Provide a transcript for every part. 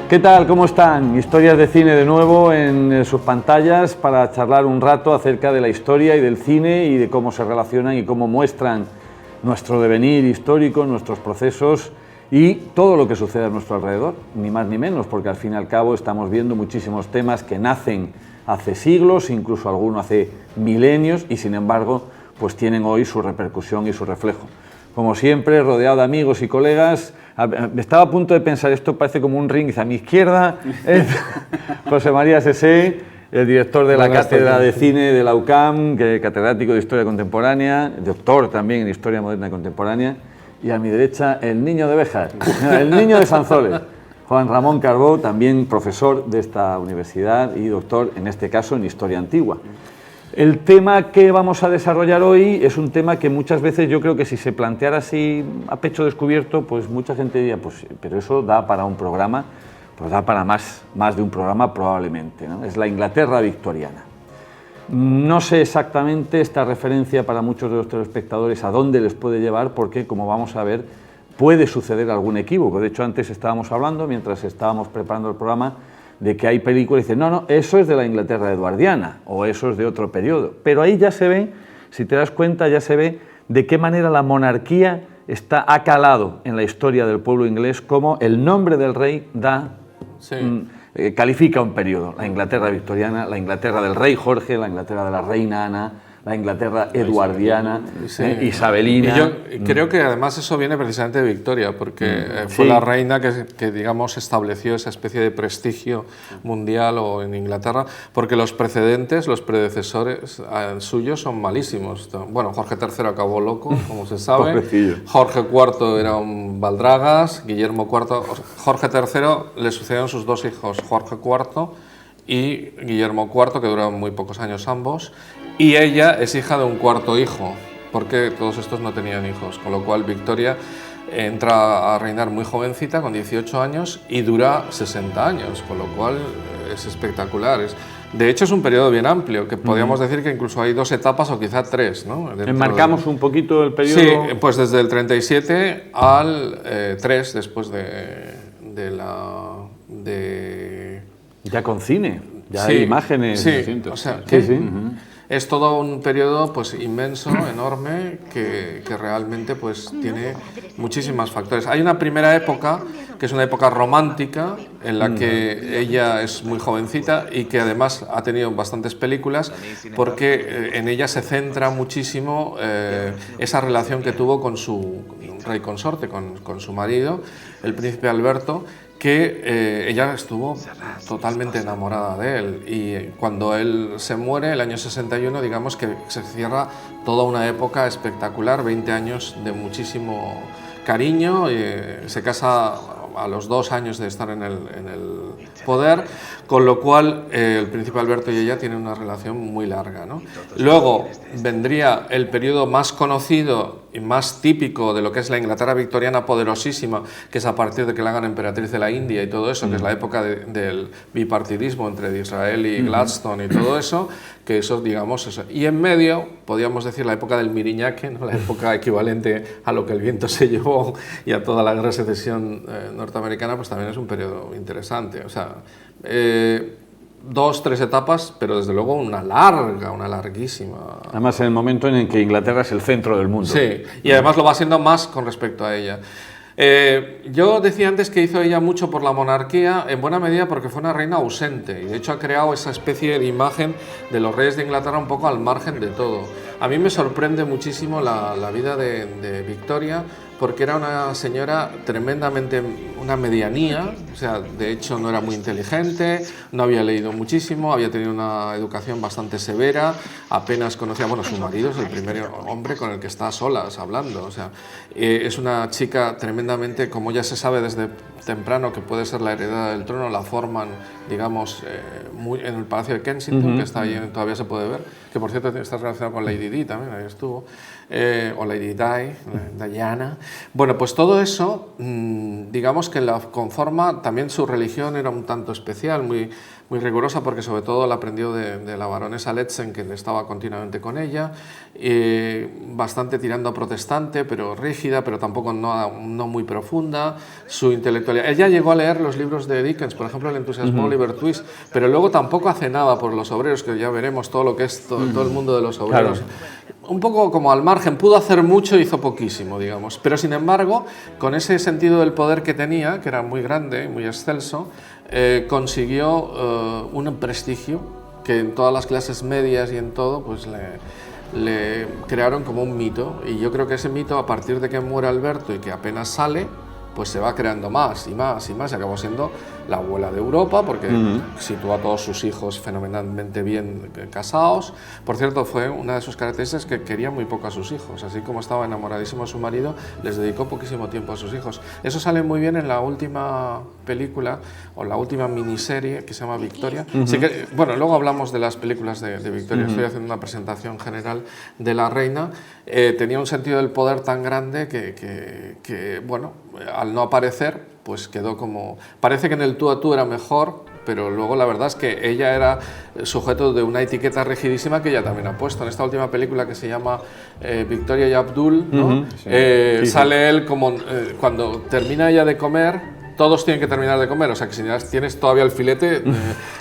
¿Qué tal? ¿Cómo están? Historias de cine de nuevo en sus pantallas para charlar un rato acerca de la historia y del cine y de cómo se relacionan y cómo muestran nuestro devenir histórico, nuestros procesos y todo lo que sucede a nuestro alrededor, ni más ni menos, porque al fin y al cabo estamos viendo muchísimos temas que nacen hace siglos, incluso algunos hace milenios y sin embargo pues tienen hoy su repercusión y su reflejo. Como siempre, rodeado de amigos y colegas. Estaba a punto de pensar, esto parece como un ring, a mi izquierda es José María Sesé, el director de la Cátedra de Cine de la UCAM, catedrático de Historia Contemporánea, doctor también en Historia Moderna y Contemporánea, y a mi derecha el niño de Béjar, el niño de Sanzoles, Juan Ramón Carbó, también profesor de esta universidad y doctor, en este caso, en Historia Antigua. El tema que vamos a desarrollar hoy es un tema que muchas veces yo creo que si se planteara así a pecho descubierto, pues mucha gente diría, pues, pero eso da para un programa, pues da para más de un programa probablemente, ¿no? Es la Inglaterra victoriana. No sé exactamente esta referencia para muchos de los telespectadores a dónde les puede llevar, porque como vamos a ver, puede suceder algún equívoco. De hecho, antes estábamos hablando, mientras estábamos preparando el programa, de que hay películas y dicen, no, eso es de la Inglaterra eduardiana o eso es de otro periodo. Pero ahí ya se ve, si te das cuenta, ya se ve de qué manera la monarquía ha calado en la historia del pueblo inglés, como el nombre del rey califica un periodo. La Inglaterra victoriana, la Inglaterra del rey Jorge, la Inglaterra de la reina Ana, la Inglaterra eduardiana, isabelina. Y yo creo que además eso viene precisamente de Victoria, porque fue la reina que digamos estableció esa especie de prestigio mundial o en Inglaterra, porque los precedentes, los predecesores suyos son malísimos. Bueno, Jorge III acabó loco, como se sabe. Jorge IV era un baldragas, Guillermo IV, Jorge III le sucedieron sus dos hijos, Jorge IV y Guillermo IV, que duraron muy pocos años ambos, y ella es hija de un cuarto hijo, porque todos estos no tenían hijos, con lo cual Victoria entra a reinar muy jovencita, con 18 años, y dura 60 años, con lo cual es espectacular. De hecho, es un periodo bien amplio, que podríamos decir que incluso hay 2 etapas o quizá 3, ¿no? ¿Enmarcamos un poquito el periodo? Sí, pues desde el 37 al 3, después Ya con cine, ya hay imágenes. Sí, o sea, es todo un periodo pues inmenso, enorme, que realmente pues tiene muchísimos factores. Hay una primera época, que es una época romántica, en la que ella es muy jovencita y que además ha tenido bastantes películas, porque en ella se centra muchísimo esa relación que tuvo con su rey consorte, con su marido, el príncipe Alberto, que ella estuvo totalmente enamorada de él, y cuando él se muere, el año 61, digamos que se cierra toda una época espectacular, 20 años de muchísimo cariño, se casa a los 2 años de estar en el poder, con lo cual el príncipe Alberto y ella tienen una relación muy larga, ¿no? Luego vendría el periodo más conocido y más típico de lo que es la Inglaterra victoriana poderosísima, que es a partir de que la hagan emperatriz de la India y todo eso, que es la época del bipartidismo entre Disraeli y Gladstone y todo eso, que eso, digamos, eso. Y en medio, podríamos decir, la época del Miriñaque, ¿no? La época equivalente a lo que el viento se llevó y a toda la guerra de secesión norteamericana, pues también es un periodo interesante. O sea, 2, 3 etapas, pero desde luego una larguísima. Además, en el momento en el que Inglaterra es el centro del mundo. Sí, y además lo va siendo más con respecto a ella. Yo decía antes que hizo ella mucho por la monarquía, en buena medida porque fue una reina ausente, y de hecho ha creado esa especie de imagen de los reyes de Inglaterra un poco al margen de todo. A mí me sorprende muchísimo la vida de Victoria, porque era una señora tremendamente, una medianía, o sea, de hecho no era muy inteligente, no había leído muchísimo, había tenido una educación bastante severa, apenas conocía, bueno, su marido es el primer hombre con el que está a solas hablando, o sea, es una chica tremendamente, como ya se sabe desde temprano que puede ser la heredera del trono, la forman, digamos, en el Palacio de Kensington, que está ahí, todavía se puede ver, que por cierto está relacionado con Lady Di también, ahí estuvo, o Lady Di, Diana. Bueno, pues todo eso, digamos que la conforma, también su religión era un tanto especial, muy rigurosa, porque sobre todo la aprendió de la baronesa Letzen, que estaba continuamente con ella, bastante tirando a protestante, pero rígida, pero tampoco no muy profunda. Su intelectualidad. Ella llegó a leer los libros de Dickens, por ejemplo, El entusiasmo de Oliver Twist, pero luego tampoco hace nada por los obreros, que ya veremos todo lo que es todo el mundo de los obreros. Claro. Un poco como al margen, pudo hacer mucho, hizo poquísimo, digamos. Pero sin embargo, con ese sentido del poder que tenía, que era muy grande, muy excelso, consiguió un prestigio que en todas las clases medias y en todo, pues le crearon como un mito. Y yo creo que ese mito, a partir de que muere Alberto y que apenas sale, pues se va creando más y más y más, y acabó siendo la abuela de Europa, porque situó a todos sus hijos fenomenalmente bien casados. Por cierto, fue una de sus características, que quería muy poco a sus hijos, así como estaba enamoradísimo de su marido, les dedicó poquísimo tiempo a sus hijos. Eso sale muy bien en la última película, o la última miniserie, que se llama Victoria. Sí que, bueno, luego hablamos de las películas de Victoria, estoy haciendo una presentación general de la reina. Tenía un sentido del poder tan grande que bueno, al no aparecer, pues quedó como... Parece que en el tú a tú era mejor, pero luego la verdad es que ella era sujeto de una etiqueta rigidísima que ella también ha puesto. En esta última película, que se llama Victoria y Abdul, ¿no? Sale él como... cuando termina ella de comer, todos tienen que terminar de comer, o sea que si tienes todavía el filete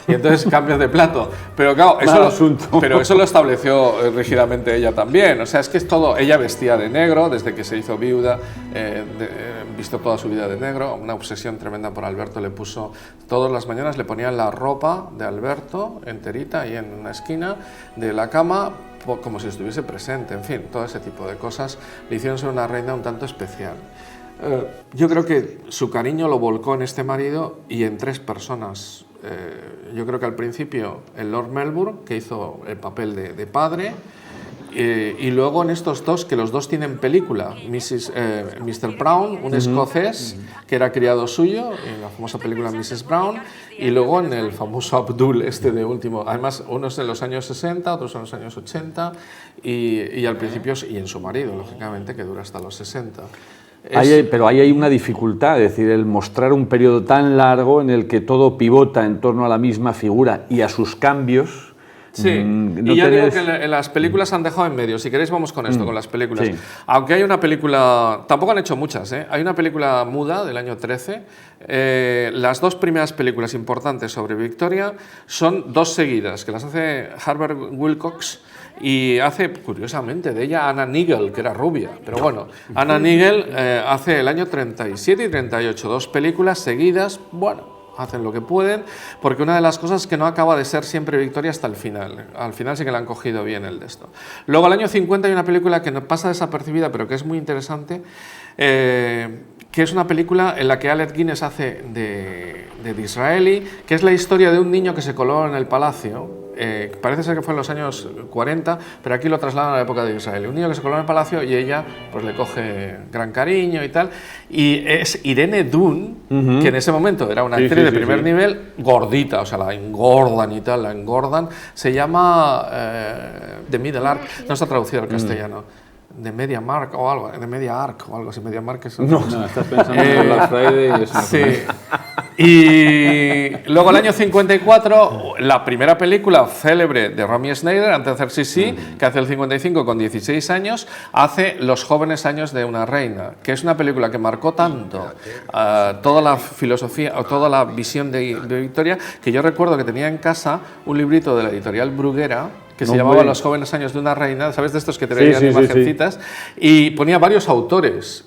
y entonces cambias de plato. Pero claro, eso lo estableció rígidamente ella también. O sea, es que es todo. Ella vestía de negro desde que se hizo viuda, vistió toda su vida de negro, una obsesión tremenda por Alberto. Le puso, todas las mañanas le ponían la ropa de Alberto enterita ahí en una esquina de la cama, como si estuviese presente. En fin, todo ese tipo de cosas le hicieron ser una reina un tanto especial. Yo creo que su cariño lo volcó en este marido y en tres personas. Yo creo que al principio el Lord Melbourne, que hizo el papel de padre, y luego en estos dos, que los dos tienen película, Mr. Brown, un escocés que era criado suyo, en la famosa película Mrs. Brown, y luego en el famoso Abdul, de último, además unos en los años 60, otros en los años 80, y al principio, y en su marido, lógicamente, que dura hasta los 60. Pero ahí hay una dificultad, es decir, el mostrar un periodo tan largo en el que todo pivota en torno a la misma figura y a sus cambios. Sí, y ya digo que las películas han dejado en medio. Si queréis vamos con esto, con las películas. Sí. Aunque hay una película, tampoco han hecho muchas, hay una película muda del año 13. Las dos primeras películas importantes sobre Victoria son dos seguidas, que las hace Herbert Wilcox, y hace, curiosamente, de ella Anna Neagle, que era rubia. Pero bueno, Anna Neagle hace el año 37 y 38, dos películas seguidas. Bueno, hacen lo que pueden, porque una de las cosas es que no acaba de ser siempre Victoria hasta el final. Al final sí que le han cogido bien el de esto. Luego, al año 50, hay una película que no pasa desapercibida, pero que es muy interesante, que es una película en la que Alec Guinness hace de Disraeli, que es la historia de un niño que se coló en el palacio. Parece ser que fue en los años 40, pero aquí lo trasladan a la época de Disraeli. Un niño que se coló en el palacio y ella pues le coge gran cariño y tal. Y es Irene Dunne, que en ese momento era una actriz de primer nivel, gordita, o sea, la engordan y tal, la engordan. Se llama The Middle Arc, no está traducido al castellano. De Media Mark o algo, de Media Arc o algo así. Media Mark es no, estás pensando en Black Friday y eso. Sí. Y luego el año 54, la primera película célebre de Romy Schneider, antes de hacer Sí, que hace el 55 con 16 años, hace Los jóvenes años de una reina, que es una película que marcó tanto toda la filosofía o toda la visión de Victoria, que yo recuerdo que tenía en casa un librito de la editorial Bruguera, que se llamaba Los jóvenes años de una reina, ¿sabes? De estos que te veían imagencitas, y ponía varios autores.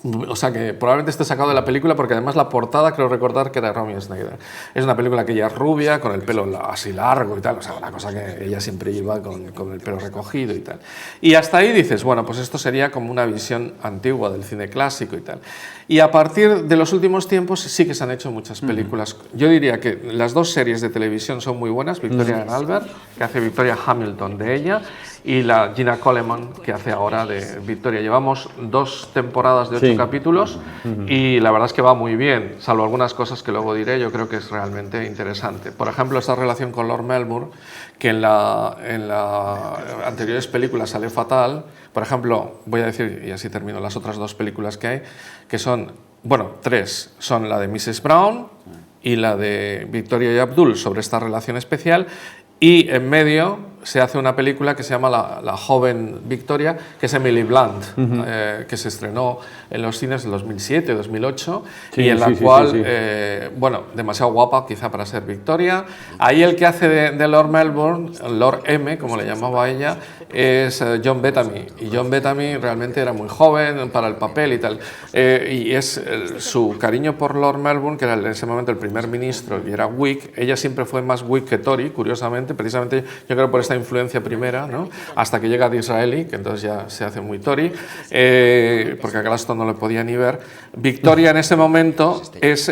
O sea que probablemente esté sacado de la película, porque además la portada creo recordar que era Romy Schneider. Es una película que ella es rubia, con el pelo así largo y tal, o sea, una cosa que ella siempre lleva con el pelo recogido y tal. Y hasta ahí dices, bueno, pues esto sería como una visión antigua del cine clásico y tal. Y a partir de los últimos tiempos sí que se han hecho muchas películas. Yo diría que las dos series de televisión son muy buenas, Victoria and Albert, que hace Victoria Hamilton de ella, y la Gina Coleman, que hace ahora de Victoria. Llevamos 2 temporadas de 8 8 capítulos y la verdad es que va muy bien, salvo algunas cosas que luego diré, yo creo que es realmente interesante. Por ejemplo, esta relación con Lord Melbourne, que en las anteriores películas sale fatal. Por ejemplo, voy a decir, y así termino, las otras 2 películas que hay, que son, bueno, 3, son la de Mrs. Brown y la de Victoria y Abdul sobre esta relación especial, y en medio se hace una película que se llama La joven Victoria, que es Emily Blunt, que se estrenó en los cines en 2007, 2008, y en la cual, bueno, demasiado guapa quizá para ser Victoria. Ahí el que hace de Lord Melbourne, Lord M, como le llamaba ella, es John Bettamy, y John Bettamy realmente era muy joven para el papel y tal, y es su cariño por Lord Melbourne, que era en ese momento el primer ministro y era Whig. Ella siempre fue más Whig que Tory, curiosamente, precisamente yo creo por esta influencia primera, ¿no? Hasta que llega Disraeli, que entonces ya se hace muy Tory, porque a Gladstone no le podía ni ver. Victoria en ese momento es,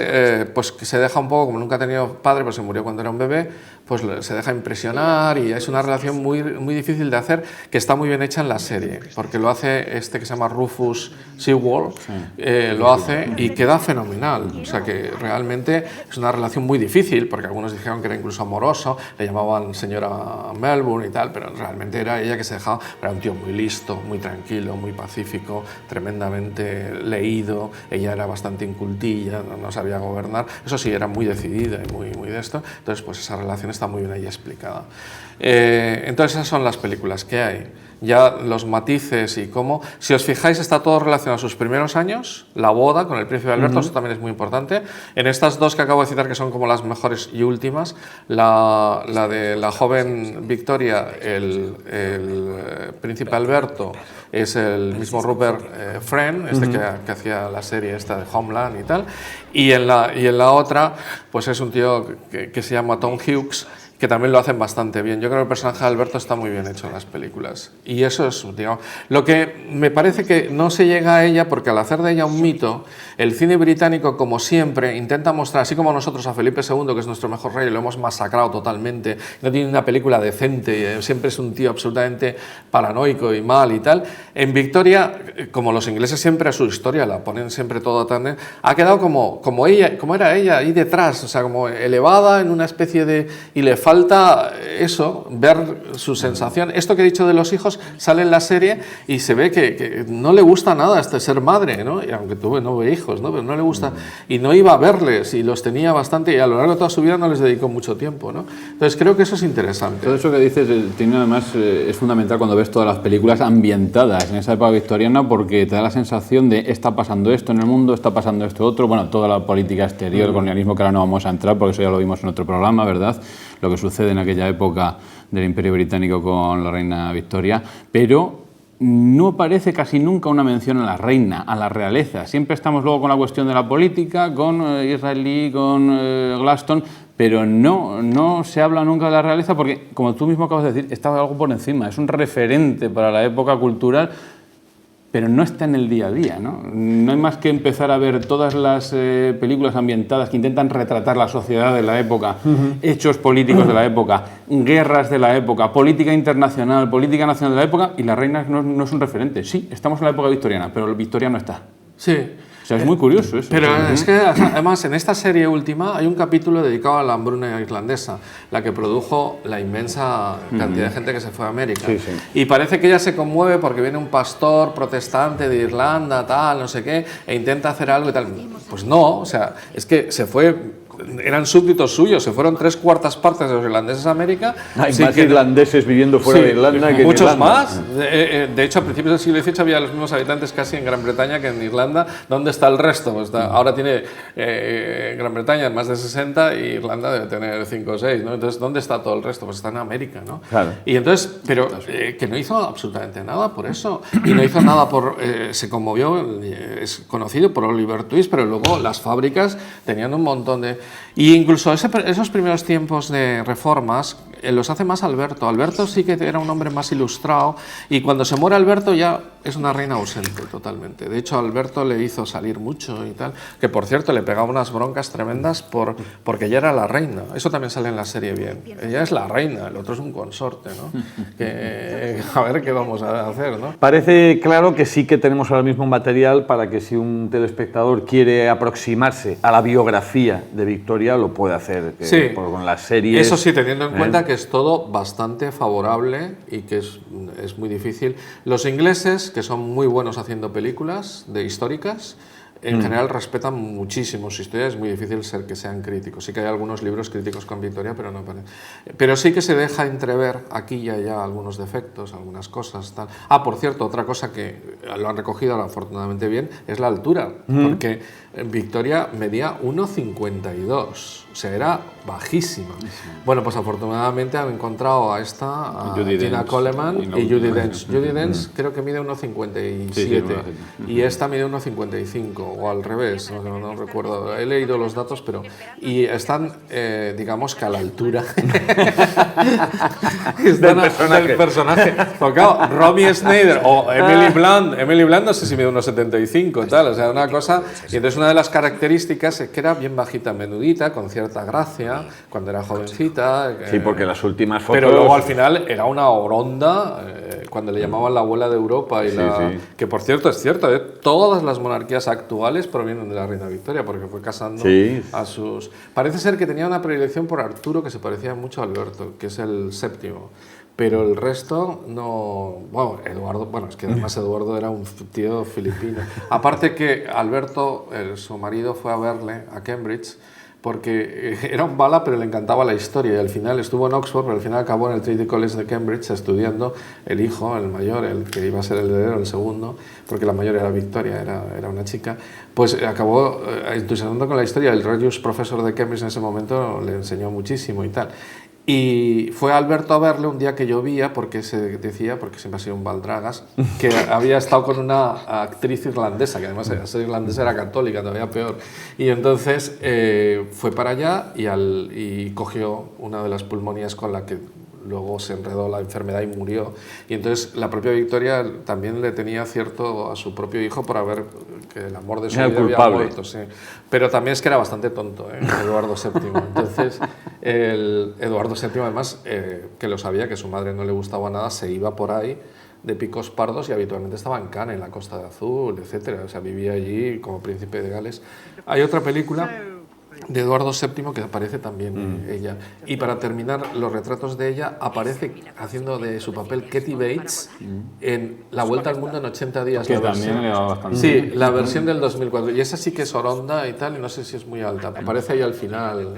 pues que se deja un poco, como nunca ha tenido padre, pues se murió cuando era un bebé, pues se deja impresionar y es una relación muy, muy difícil de hacer, que está muy bien hecha en la serie, porque lo hace este que se llama Rufus Sewell, lo hace y queda fenomenal. O sea que realmente es una relación muy difícil, porque algunos dijeron que era incluso amoroso, le llamaban señora Melbourne y tal, pero realmente era ella que se dejaba, era un tío muy listo, muy tranquilo, muy pacífico, tremendamente leído, ella era bastante incultilla, no sabía gobernar, eso sí, era muy decidida y muy, muy de esto, entonces pues esa relación está muy bien ahí explicada. Entonces esas son las películas que hay. Ya los matices y cómo, si os fijáis, está todo relacionado a sus primeros años, la boda con el príncipe Alberto, eso también es muy importante. En estas 2 que acabo de citar, que son como las mejores y últimas, la de la joven Victoria, el príncipe Alberto, es el mismo Rupert Friend, este que hacía la serie esta de Homeland y tal, y en la otra, pues es un tío que se llama Tom Hughes, que también lo hacen bastante bien. Yo creo que el personaje de Alberto está muy bien hecho en las películas. Y eso es, digamos, lo que me parece que no se llega a ella, porque al hacer de ella un mito, el cine británico, como siempre, intenta mostrar, así como nosotros a Felipe II, que es nuestro mejor rey, lo hemos masacrado totalmente, no tiene una película decente, siempre es un tío absolutamente paranoico y mal y tal. En Victoria, como los ingleses siempre a su historia la ponen siempre todo tan... ha quedado como ella, como era ella, ahí detrás, o sea, como elevada en una especie de... y le falta eso, ver su sensación. Esto que he dicho de los hijos sale en la serie y se ve que no le gusta nada ser madre, ¿no? Y aunque no ve hijos, ¿no? Pero no le gusta, y no iba a verles, y los tenía bastante, y a lo largo de toda su vida no les dedicó mucho tiempo, ¿no? Entonces creo que eso es interesante. Todo eso que dices tiene además, es fundamental cuando ves todas las películas ambientadas en esa época victoriana, porque te da la sensación de está pasando esto en el mundo, está pasando esto otro, bueno, toda la política exterior, el colonialismo, que ahora no vamos a entrar porque eso ya lo vimos en otro programa, ¿verdad? Lo que sucede en aquella época del Imperio Británico con la reina Victoria, pero no aparece casi nunca una mención a la reina, a la realeza. Siempre estamos luego con la cuestión de la política, con Disraeli, con Gladstone, pero no se habla nunca de la realeza porque, como tú mismo acabas de decir, está algo por encima, es un referente para la época cultural, pero no está en el día a día, ¿no? No hay más que empezar a ver todas las películas ambientadas que intentan retratar la sociedad de la época, hechos políticos de la época, guerras de la época, política internacional, política nacional de la época, y la reina no es un referente. Sí, estamos en la época victoriana, pero Victoria no está. Sí. O sea, es muy curioso eso. Pero es que además en esta serie última hay un capítulo dedicado a la hambruna irlandesa, la que produjo la inmensa cantidad de gente que se fue a América. Sí, sí. Y parece que ella se conmueve porque viene un pastor protestante de Irlanda, tal, no sé qué, e intenta hacer algo y tal. Pues no, o sea, es que se fue... eran súbditos suyos, se fueron 3/4 partes de los irlandeses a América. Hay más irlandeses viviendo fuera de Irlanda que en muchos Irlanda. más. De hecho, a principios del siglo XVIII había los mismos habitantes casi en Gran Bretaña que en Irlanda. ¿Dónde está el resto? Pues ahora tiene Gran Bretaña más de 60 y Irlanda debe tener 5 o 6, ¿no? Entonces, ¿dónde está todo el resto? Pues está en América, ¿no? Claro. Y entonces, pero que no hizo absolutamente nada por eso. Y no hizo nada por... se conmovió, es conocido por Oliver Twist, pero luego las fábricas tenían un montón de... Y incluso esos primeros tiempos de reformas los hace más Alberto. Alberto sí que era un hombre más ilustrado y cuando se muere Alberto ya es una reina ausente totalmente. De hecho, Alberto le hizo salir mucho y tal, que por cierto le pegaba unas broncas tremendas porque ella era la reina. Eso también sale en la serie bien. Ella es la reina, el otro es un consorte, ¿no? Que, a ver qué vamos a hacer, ¿no? Parece claro que sí que tenemos ahora mismo material para que si un telespectador quiere aproximarse a la biografía de Victoria, lo puede hacer Sí. con las series. Eso sí, teniendo en cuenta que es todo bastante favorable y que es muy difícil. Los ingleses, que son muy buenos haciendo películas históricas, en general respetan muchísimo su historia, es muy difícil ser que sean críticos. Sí que hay algunos libros críticos con Victoria, pero no parece. Pero sí que se deja entrever aquí y allá algunos defectos, algunas cosas, tal. Ah, por cierto, otra cosa que lo han recogido ahora afortunadamente bien es la altura, porque Victoria medía 1,52, o sea, era bajísima. Bueno, pues afortunadamente han encontrado a Gina Coleman y Judi Dench. Judi Dench creo que mide 1,57 y esta mide 1,55 o al revés, no recuerdo, he leído los datos, pero y están, digamos que a la altura del personaje. Porque claro, Romy Schneider o Emily Blunt no sé si mide 1,75 y tal, o sea, una cosa. Y entonces una de las características es que era bien bajita, menudita, con cierta gracia, cuando era jovencita. Sí, porque las últimas fotos... Pero luego al final era una oronda, cuando le llamaban la abuela de Europa. Y que por cierto, es cierto, todas las monarquías actuales provienen de la reina Victoria, porque fue casando a sus... Parece ser que tenía una predilección por Arturo que se parecía mucho a Alberto, que es el séptimo. Pero el resto no... Bueno, Eduardo... Bueno, es que además Eduardo era un tío filipino. Aparte que Alberto, su marido, fue a verle a Cambridge porque era un bala, pero le encantaba la historia. Y al final estuvo en Oxford, pero al final acabó en el Trinity College de Cambridge estudiando. El hijo, el mayor, el que iba a ser el heredero, el segundo, porque la mayor era Victoria, era una chica, pues acabó entusiasmando con la historia. El Regius Professor de Cambridge en ese momento le enseñó muchísimo y tal. Y fue Alberto a verle un día que llovía, porque se decía, porque siempre ha sido un baldragas, que había estado con una actriz irlandesa, que además esa irlandesa era católica, todavía peor. Y entonces fue para allá y cogió una de las pulmonías con la que luego se enredó la enfermedad y murió. Y entonces la propia Victoria también le tenía cierto a su propio hijo por haber que el amor de su vida había muerto. Sí. Pero también es que era bastante tonto, Eduardo VII. Entonces, Eduardo VII, además, que lo sabía, que su madre no le gustaba nada, se iba por ahí de picos pardos y habitualmente estaba en Cannes, en la Costa de Azul, etc. O sea, vivía allí como príncipe de Gales. Hay otra película de Eduardo VII que aparece también ella. Y para terminar, los retratos de ella aparece haciendo de su papel Katie Bates en La Vuelta al Mundo en 80 días. Que también le va bastante. Sí, la versión del 2004. Y esa sí que es oronda y tal, y no sé si es muy alta. Aparece ahí al final,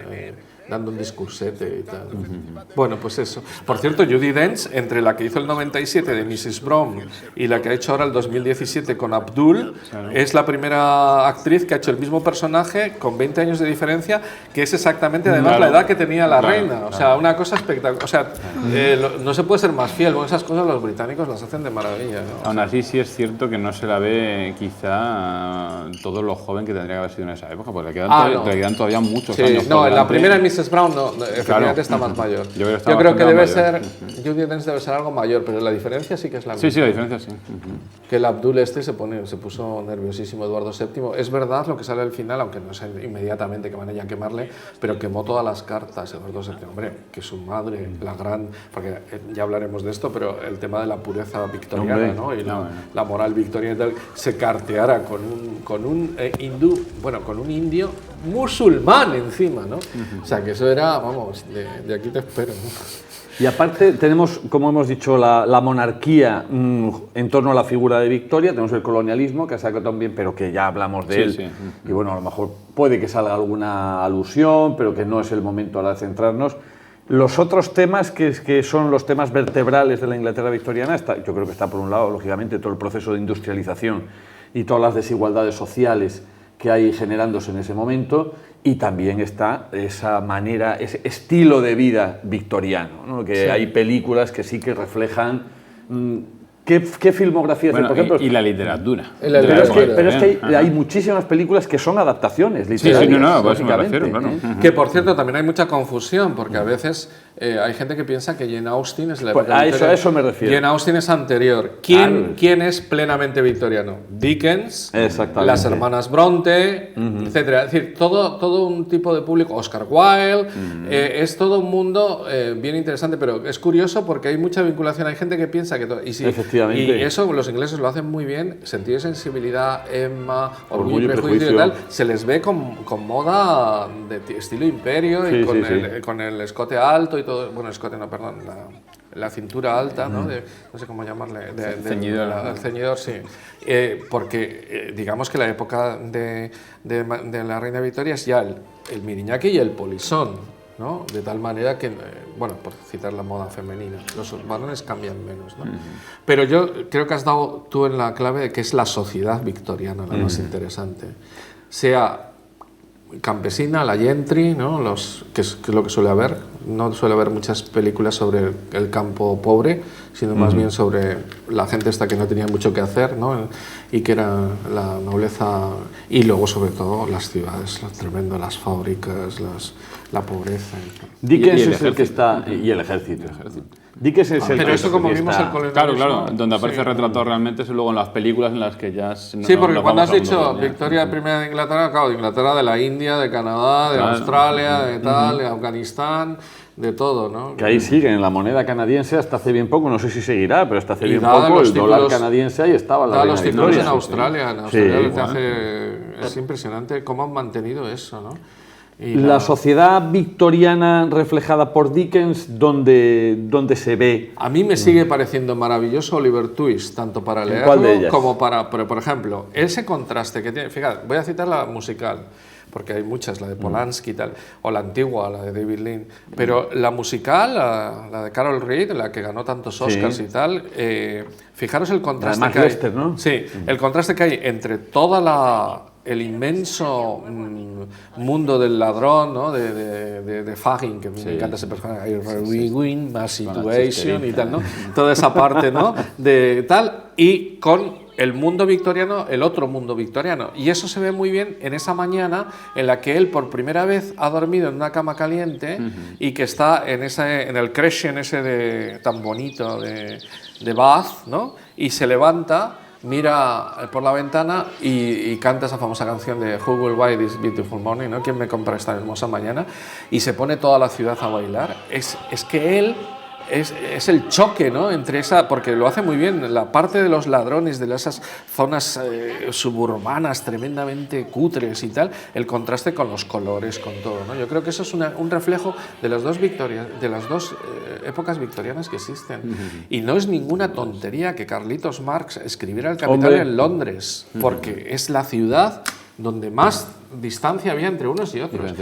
dando un discursete y tal. Bueno, pues eso. Por cierto, Judi Dench, entre la que hizo el 97 de Mrs. Brown y la que ha hecho ahora el 2017 con Abdul, es la primera actriz que ha hecho el mismo personaje con 20 años de diferencia, que es exactamente además la edad que tenía la reina. O sea, una cosa espectacular. O sea, no se puede ser más fiel. Bueno, esas cosas los británicos las hacen de maravilla, ¿no? Aún así, sí es cierto que no se la ve quizá todo lo joven que tendría que haber sido en esa época, porque le quedan todavía muchos años. No, en la primera Mrs. Brown no, efectivamente está más mayor. Yo creo que debe ser, Judi Dench debe ser algo mayor, pero la diferencia sí que es la misma. Sí, la diferencia sí. Que el Abdul se puso nerviosísimo Eduardo VII. Es verdad lo que sale al final, aunque no es inmediatamente que van a ir a quemarle, pero quemó todas las cartas Eduardo VII. Hombre, que su madre, la gran... Porque ya hablaremos de esto, pero el tema de la pureza victoriana, ¿no? Y la moral victoriana y tal, se carteara con un hindú, bueno, con un indio musulmán encima, ¿no? O sea, que eso era, vamos, de aquí te espero, ¿no? Y aparte tenemos, como hemos dicho, la monarquía en torno a la figura de Victoria, tenemos el colonialismo, que ha sacado también, pero que ya hablamos de él, y bueno, a lo mejor puede que salga alguna alusión, pero que no es el momento ahora de centrarnos. Los otros temas, que son los temas vertebrales de la Inglaterra victoriana, yo creo que está por un lado, lógicamente, todo el proceso de industrialización y todas las desigualdades sociales que hay generándose en ese momento, y también está esa manera, ese estilo de vida victoriano, ¿no? Que hay películas que sí que reflejan qué filmografía, bueno, por ejemplo, y la literatura. Pero es que hay muchísimas películas que son adaptaciones literarias. Pues me refiero, claro. Que por cierto también hay mucha confusión, porque a veces hay gente que piensa que Jane Austen es la Pues época victoriana. a eso me refiero. Jane Austen es anterior. ¿Quién es plenamente victoriano? Dickens, Exactamente. las hermanas Bronte, etcétera. Es decir, todo un tipo de público, Oscar Wilde, es todo un mundo bien interesante, pero es curioso porque hay mucha vinculación. Hay gente que piensa que... Efectivamente. Y eso los ingleses lo hacen muy bien. Sentido de sensibilidad, Emma, Orgullo y Prejuicio y tal, se les ve con moda de estilo imperio y con el escote alto y todo. Bueno, escote no, perdón, la cintura alta, ¿no? No sé cómo llamarle. El ceñidor, sí. Porque digamos que la época de la Reina Victoria es ya el miriñaki y el polisón, ¿no? De tal manera que, bueno, por citar la moda femenina, los varones cambian menos, ¿no? Pero yo creo que has dado tú en la clave de que es la sociedad victoriana la más interesante. Sea campesina, la gentry, ¿no? Que es lo que suele haber. No suele haber muchas películas sobre el campo pobre, sino más bien sobre la gente esta que no tenía mucho que hacer, ¿no? Y que era la nobleza, y luego sobre todo las ciudades, lo tremendo, las fábricas, la pobreza. Dickens es el que está... Y el ejército. Dickens es el pero que eso como que vimos está... el colonialismo. Claro, donde aparece retratado realmente es luego en las películas en las que ya... Sí, porque cuando has dicho Victoria I de Inglaterra, claro, de Inglaterra, de la India, de Canadá, de Australia, de tal, de Afganistán, de todo, ¿no? Que ahí siguen en la moneda canadiense hasta hace bien poco, no sé si seguirá, pero hasta hace bien da poco los el dólar títulos- canadiense ahí estaba la Da Reina los títulos Victoria. en Australia. En Sí, Australia igual. es impresionante cómo han mantenido eso, ¿no? Y La sociedad victoriana reflejada por Dickens, ¿dónde se ve? a mí me sigue pareciendo maravilloso Oliver Twist, tanto para ¿En cuál de leerlo ellas? como para... Pero, por ejemplo, ese contraste que tiene... Fíjate, voy a citar la musical, porque hay muchas, la de Polanski y tal, o la antigua, la de David Lean, pero la musical, la de Carol Reed, la que ganó tantos Oscars y tal, fijaros el contraste Además, que hay. Lester, ¿no? Sí, el contraste que hay entre toda el inmenso mundo del ladrón, ¿no? de Fagin, que me encanta ese personaje, Win, My Situation y tal, ¿no? Toda esa parte, ¿no? De tal, y con el mundo victoriano, el otro mundo victoriano. Y eso se ve muy bien en esa mañana en la que él por primera vez ha dormido en una cama caliente y que está en el Crescent ese tan bonito de Bath, ¿no? Y se levanta, mira por la ventana y canta esa famosa canción de Who Will Buy This Beautiful Morning, ¿no? ¿Quién me compra esta hermosa mañana? Y se pone toda la ciudad a bailar. Es que él... Es el choque, ¿no? Entre esa, porque lo hace muy bien, la parte de los ladrones, de esas zonas suburbanas tremendamente cutres y tal, el contraste con los colores, con todo, ¿no? Yo creo que eso es un reflejo de las dos épocas victorianas que existen. Y no es ninguna tontería que Carlitos Marx escribiera El Capital en Londres, porque es la ciudad donde más distancia había entre unos y otros.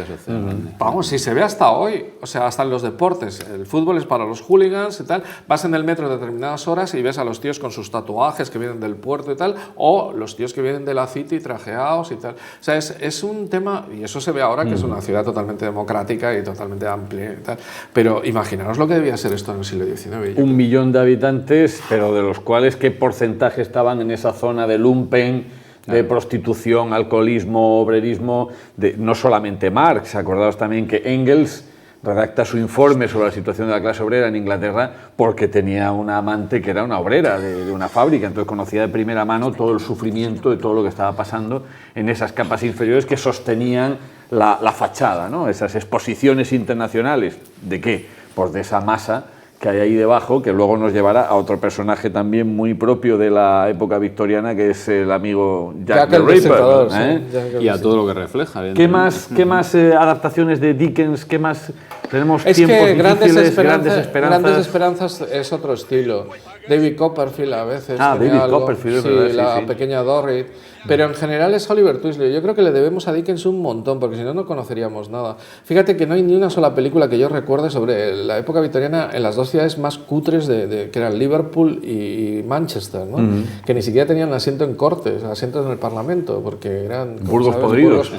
Vamos, si se ve hasta hoy, o sea, hasta en los deportes, el fútbol es para los hooligans y tal, vas en el metro a determinadas horas y ves a los tíos con sus tatuajes que vienen del puerto y tal, o los tíos que vienen de la City trajeados y tal. O sea, es un tema, y eso se ve ahora que es una ciudad totalmente democrática y totalmente amplia y tal, pero imaginaros lo que debía ser esto en el siglo XIX. 1 millón de habitantes, pero de los cuales qué porcentaje estaban en esa zona de lumpen, de prostitución, alcoholismo, obrerismo, no solamente Marx. Acordaos también que Engels redacta su informe sobre la situación de la clase obrera en Inglaterra porque tenía una amante que era una obrera de una fábrica, entonces conocía de primera mano todo el sufrimiento de todo lo que estaba pasando en esas capas inferiores que sostenían la fachada, ¿no? Esas exposiciones internacionales. ¿De qué? Pues de esa masa que hay ahí debajo, que luego nos llevará a otro personaje también muy propio de la época victoriana, que es el amigo Jack the Ripper. Y a todo lo que refleja. ¿Qué más adaptaciones de Dickens? ¿Qué más? Tenemos tiempos que difíciles, Grandes Esperanzas es otro estilo. David Copperfield a veces. David Copperfield, sí, verdad, la sí. pequeña Dorrit. Pero en general es Oliver Twist. Yo creo que le debemos a Dickens un montón, porque si no, no conoceríamos nada. Fíjate que no hay ni una sola película que yo recuerde sobre la época victoriana en las dos ciudades más cutres que eran Liverpool y Manchester, ¿no? Que ni siquiera tenían asiento en cortes, asientos en el Parlamento, porque eran burgos podridos.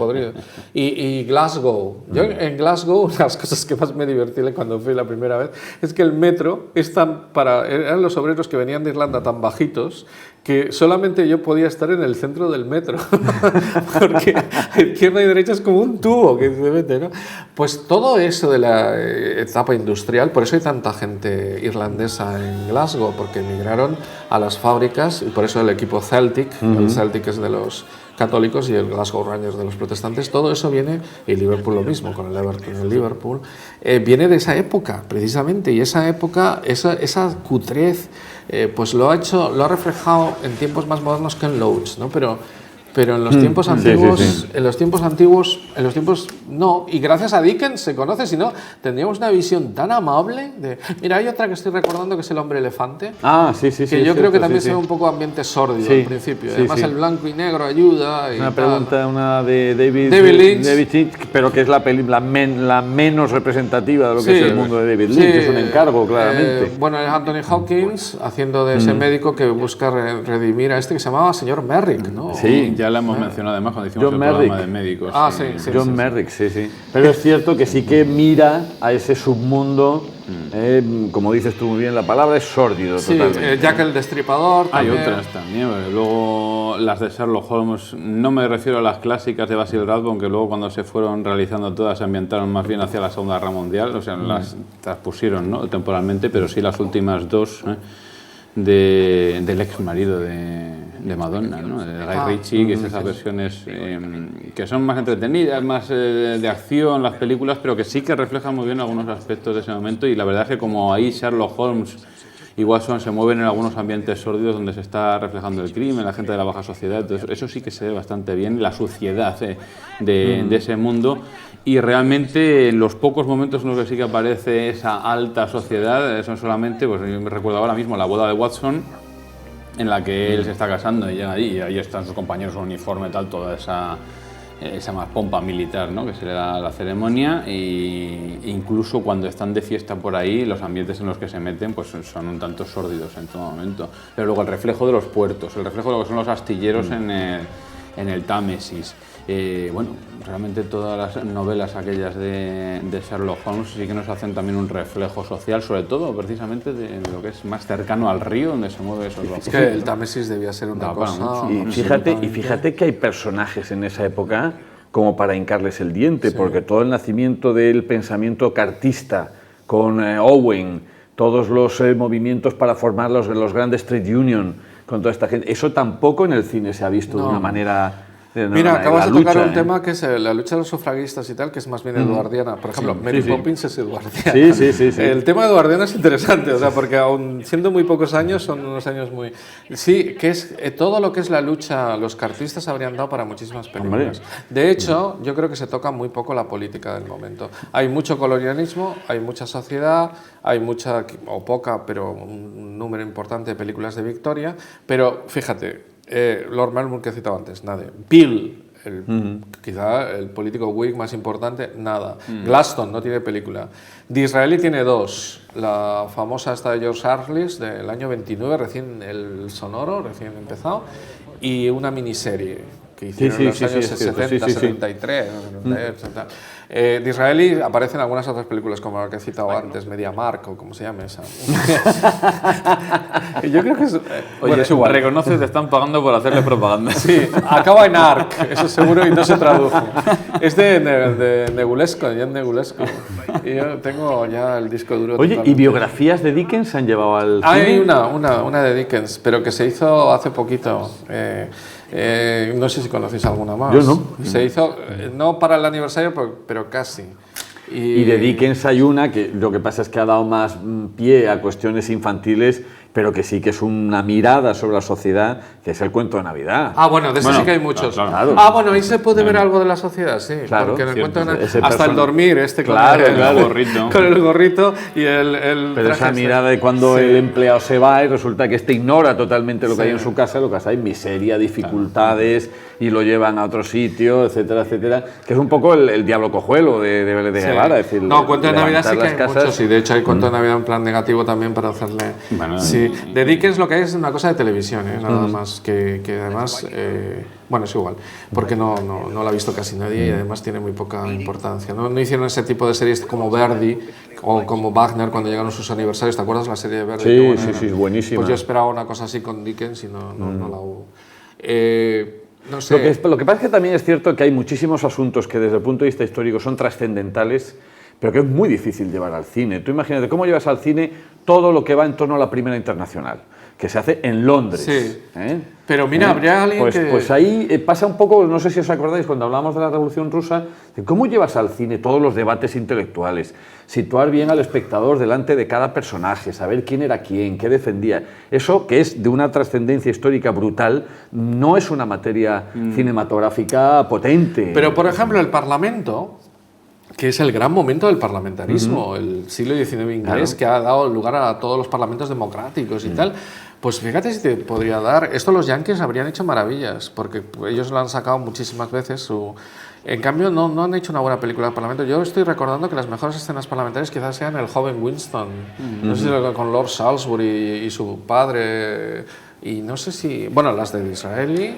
Y Glasgow. Yo en Glasgow, una de las cosas que más me divertí cuando fui la primera vez es que el metro eran los obreros que venían de Irlanda tan bajitos que solamente yo podía estar en el centro del metro, porque a izquierda y derecha es como un tubo que se mete, ¿no? Pues todo eso de la etapa industrial, por eso hay tanta gente irlandesa en Glasgow, porque emigraron a las fábricas, y por eso el equipo Celtic, el Celtic es de los católicos y el Glasgow Rangers de los protestantes, todo eso viene, y Liverpool lo mismo, con el Everton y el Liverpool, viene de esa época, precisamente, y esa época, esa cutrez, pues lo ha reflejado en tiempos más modernos que en Loach, ¿no? Pero en los tiempos antiguos, en los tiempos no, y gracias a Dickens se conoce, si no, tendríamos una visión tan amable de, mira, hay otra que estoy recordando que es El hombre elefante, que yo creo que también se ve un poco ambiente sórdido al principio, además el blanco y negro ayuda. Y una pregunta, una de David Lynch, pero que es la menos representativa de lo que es el mundo de David Lynch, es un encargo, claramente. Bueno, es Anthony Hopkins haciendo de ese médico que busca redimir a este que se llamaba señor Merrick, ¿no? Sí, ya la hemos mencionado además cuando hicimos el programa de médicos. John Merrick, sí. Pero es cierto que sí que mira a ese submundo, como dices tú muy bien, la palabra es sórdido totalmente. Jack el Destripador también. Hay otras también, luego las de Sherlock Holmes, no me refiero a las clásicas de Basil Rathbone, que luego cuando se fueron realizando todas se ambientaron más bien hacia la Segunda Guerra Mundial, o sea, las transpusieron, ¿no?, temporalmente, pero sí las últimas dos del ex marido de Madonna, ¿no?, de Guy Ritchie, que es esas versiones que son más entretenidas, más de acción, las películas, pero que sí que reflejan muy bien algunos aspectos de ese momento, y la verdad es que como ahí Sherlock Holmes y Watson se mueven en algunos ambientes sórdidos donde se está reflejando el crimen, la gente de la baja sociedad, entonces eso sí que se ve bastante bien, la suciedad de ese mundo. Y realmente en los pocos momentos en los que sí que aparece esa alta sociedad son solamente, pues yo me recuerdo ahora mismo la boda de Watson, en la que él se está casando y llega allí y ahí están sus compañeros en uniforme, tal, toda esa más pompa militar, ¿no?, que se le da a la ceremonia, e incluso cuando están de fiesta por ahí, los ambientes en los que se meten pues son un tanto sórdidos en todo momento. Pero luego el reflejo de los puertos, el reflejo de lo que son los astilleros en el Támesis. Bueno, realmente todas las novelas aquellas de Sherlock Holmes sí que nos hacen también un reflejo social, sobre todo precisamente de lo que es más cercano al río donde se mueve esos vapores. Es que el Támesis debía ser una cosa... Y fíjate que hay personajes en esa época como para hincarles el diente, porque todo el nacimiento del pensamiento cartista con Owen, todos los movimientos para formar los grandes trade union con toda esta gente, eso tampoco en el cine se ha visto de una manera... Mira, acabas de tocar un tema que es la lucha de los sufragistas y tal, que es más bien eduardiana. Por ejemplo, Mary Poppins es eduardiana. Sí. El tema eduardiano es interesante, o sea, porque aun siendo muy pocos años, son unos años muy... Sí, que es todo lo que es la lucha, los cartistas habrían dado para muchísimas películas. De hecho, yo creo que se toca muy poco la política del momento. Hay mucho colonialismo, hay mucha sociedad, hay mucha, o poca, pero un número importante de películas de Victoria, pero fíjate... Lord Melbourne, que he citado antes, nada. Peel, quizá el político Whig más importante, nada. Gladstone no tiene película. Disraeli tiene dos. La famosa esta de George Arliss del año 29, recién el sonoro, recién empezado, y una miniserie que hicieron en los años 70, 73, 78, tal. Disraeli aparece en algunas otras películas como la que he citado antes, MediaMarkt o como se llame esa. Yo creo que es... Oye, es igual. Reconoces, te están pagando por hacerle propaganda. Sí, acaba en ARC, eso seguro, y no se traduce. Es de Negulesco, Jan Negulesco. Y yo tengo ya el disco duro. Oye, totalmente. ¿y biografías de Dickens se han llevado al cine? Hay una de Dickens, pero que se hizo hace poquito. No sé si conocéis alguna más. Yo no. Se hizo, no para el aniversario, pero casi. Y de Dickens hay una que lo que pasa es que ha dado más pie a cuestiones infantiles, pero que sí que es una mirada sobre la sociedad, que es el cuento de Navidad. Ah, bueno, de ese sí que hay muchos. Claro. Ah, bueno, ahí se puede ver algo de la sociedad, sí. Claro, porque en el cierto, cuento de hasta el dormir, claro, con el gorrito. Con el gorrito y el pero esa mirada de cuando el empleado se va y resulta que este ignora totalmente lo que hay en su casa, lo que hay miseria, dificultades, y lo llevan a otro sitio, etcétera, etcétera, que es un poco el diablo cojuelo de Guevara. Es decir, no, cuento de Navidad sí que hay casas. muchos, y de hecho hay cuento de Navidad en plan negativo también para hacerle... Bueno, sí. sí. De Dickens lo que hay es una cosa de televisión, nada más, que además, bueno, es igual, porque no la ha visto casi nadie y además tiene muy poca importancia. No hicieron ese tipo de series como Verdi o como Wagner cuando llegaron sus aniversarios. ¿Te acuerdas la serie de Verdi? Sí, buenísima. Pues yo esperaba una cosa así con Dickens y no la hubo. No sé. Lo que pasa es que también es cierto que hay muchísimos asuntos que desde el punto de vista histórico son trascendentales, pero que es muy difícil llevar al cine. Tú imagínate, ¿cómo llevas al cine todo lo que va en torno a la Primera Internacional? Que se hace en Londres. Sí. Pero mira, habría alguien Pues ahí pasa un poco, no sé si os acordáis, cuando hablamos de la Revolución Rusa, de cómo llevas al cine todos los debates intelectuales, situar bien al espectador delante de cada personaje, saber quién era quién, qué defendía. Eso, que es de una trascendencia histórica brutal, no es una materia cinematográfica potente. Pero, por ejemplo, el Parlamento, que es el gran momento del parlamentarismo, el siglo XIX inglés, que ha dado lugar a todos los parlamentos democráticos y tal. Pues fíjate si te podría dar... Esto los yankees habrían hecho maravillas, porque ellos lo han sacado muchísimas veces. En cambio, no han hecho una buena película del Parlamento. Yo estoy recordando que las mejores escenas parlamentarias quizás sean El joven Winston. No sé si con Lord Salisbury y su padre. Y no sé si... Bueno, las de Disraeli.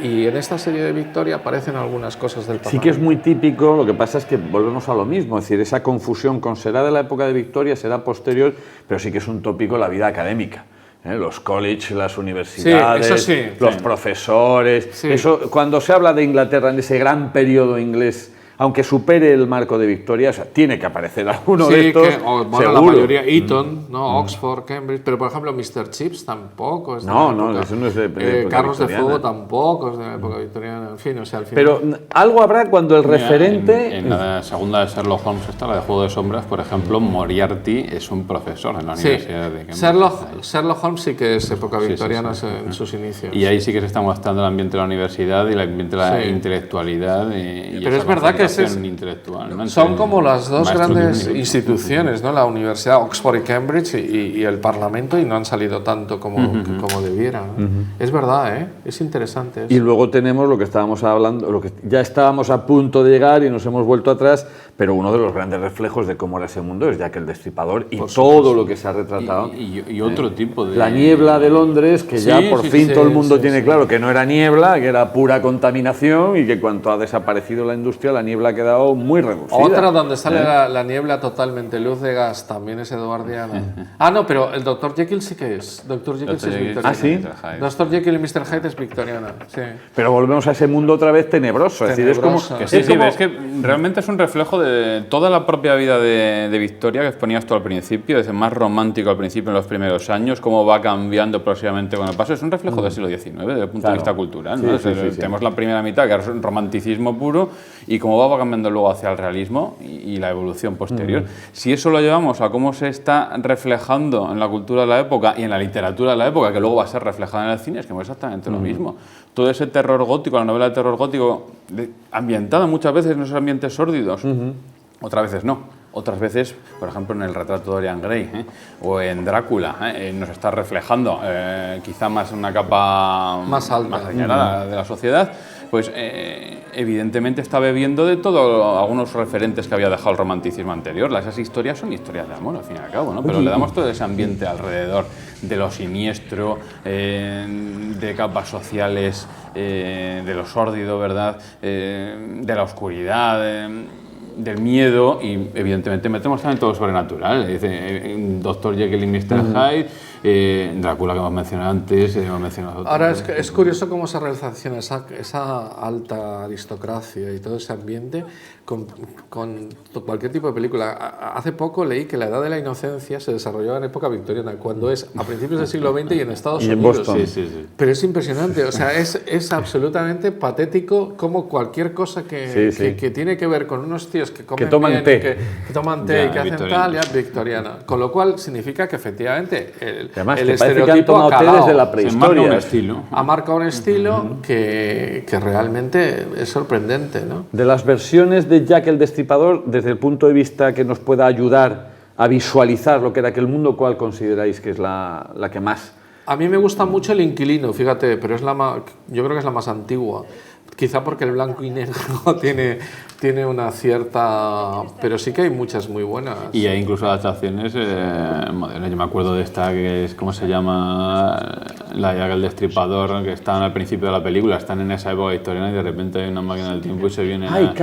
Y en esta serie de Victoria aparecen algunas cosas del Parlamento. Sí que es muy típico, lo que pasa es que volvemos a lo mismo, es decir, esa confusión con será de la época de Victoria, será posterior, pero sí que es un tópico la vida académica. Los colleges, las universidades, los profesores. Eso, cuando se habla de Inglaterra en ese gran periodo inglés, aunque supere el marco de Victoria, o sea, tiene que aparecer alguno de estos. Bueno, la mayoría, Eton, ¿no? Oxford, Cambridge, pero por ejemplo Mr. Chips tampoco es de la época. Eso no es de época Carros de victoriana. Fuego tampoco es de la época victoriana, en fin, o sea, al final. Pero algo habrá cuando el referente... En la segunda de Sherlock Holmes, la de Juego de Sombras, por ejemplo, Moriarty es un profesor en la Universidad de Cambridge. Sherlock Holmes sí que es época victoriana en sus inicios. Y ahí sí que se está mostrando el ambiente de la universidad y el ambiente de la intelectualidad. Pero es verdad que intelectual, ¿no? Son como las dos grandes instituciones, ¿no? La Universidad Oxford y Cambridge y el Parlamento, y no han salido tanto como debiera, ¿no? Es verdad, ¿eh? Es interesante eso. Y luego tenemos lo que estábamos hablando, lo que ya estábamos a punto de llegar y nos hemos vuelto atrás, pero uno de los grandes reflejos de cómo era ese mundo es Jack el Destripador y todo lo que se ha retratado. Y otro tipo de... La niebla de Londres, que ya por fin todo el mundo tiene claro que no era niebla, que era pura contaminación y que cuanto ha desaparecido la industria, la niebla ha quedado muy reducida. Otra donde sale la niebla totalmente, luz de gas, también es eduardiana. No, pero el Dr. Jekyll sí que es. Dr. Jekyll sí es victoriana. ¿Ah, sí? Dr. Jekyll y Mr. Hyde es victoriana, sí. Pero volvemos a ese mundo otra vez tenebroso. Es decir, es como... es que realmente es un reflejo de toda la propia vida de Victoria que exponías tú al principio, desde más romántico al principio en los primeros años, cómo va cambiando próximamente con el paso. Es un reflejo del siglo XIX desde el punto de vista cultural, ¿no? Tenemos la primera mitad, que es un romanticismo puro, y cómo va cambiando luego hacia el realismo y la evolución posterior. Si eso lo llevamos a cómo se está reflejando en la cultura de la época y en la literatura de la época, que luego va a ser reflejada en el cine, es que es exactamente lo mismo. Todo ese terror gótico, la novela de terror gótico, ambientada muchas veces en esos ambientes sórdidos, otras veces no. Otras veces, por ejemplo, en el retrato de Dorian Gray o en Drácula, nos está reflejando quizá más una capa más alta, más señalada de la sociedad, pues evidentemente está bebiendo de todo algunos referentes que había dejado el romanticismo anterior. Esas historias son historias de amor, al fin y al cabo, ¿no? Pero le damos todo ese ambiente alrededor de lo siniestro, de capas sociales, de lo sórdido, ¿verdad? De la oscuridad, del miedo, y evidentemente metemos también todo sobrenatural. Dice Dr. Jekyll y Mr. Hyde, Drácula, que hemos mencionado antes, hemos mencionado otros. Ahora es curioso cómo se relaciona esa alta aristocracia y todo ese ambiente con cualquier tipo de película. Hace poco leí que la edad de la inocencia se desarrolló en época victoriana, cuando es a principios del siglo XX y en Estados Unidos. Boston. Pero es impresionante, o sea, es absolutamente patético como cualquier cosa que tiene que ver con unos tíos que comen toman bien, té. que toman té y que hacen tal, ya victoriana. Con lo cual significa que efectivamente además, el que parece estereotipo que han tomado ha té calado. desde la prehistoria. Un estilo. Ha marcado un estilo que realmente es sorprendente, ¿no? De las versiones de Jack el Destripador, desde el punto de vista que nos pueda ayudar a visualizar lo que era aquel mundo, ¿cuál consideráis que es la que más? A mí me gusta mucho El inquilino, fíjate, pero yo creo que es la más antigua. Quizá porque el blanco y negro tiene tiene una cierta... Pero sí que hay muchas muy buenas. Y hay incluso adaptaciones modernas. Yo me acuerdo de esta que es, ¿cómo se llama? La Jack el Destripador, que están al principio de la película, están en esa época victoriana y de repente hay una máquina del tiempo y se viene al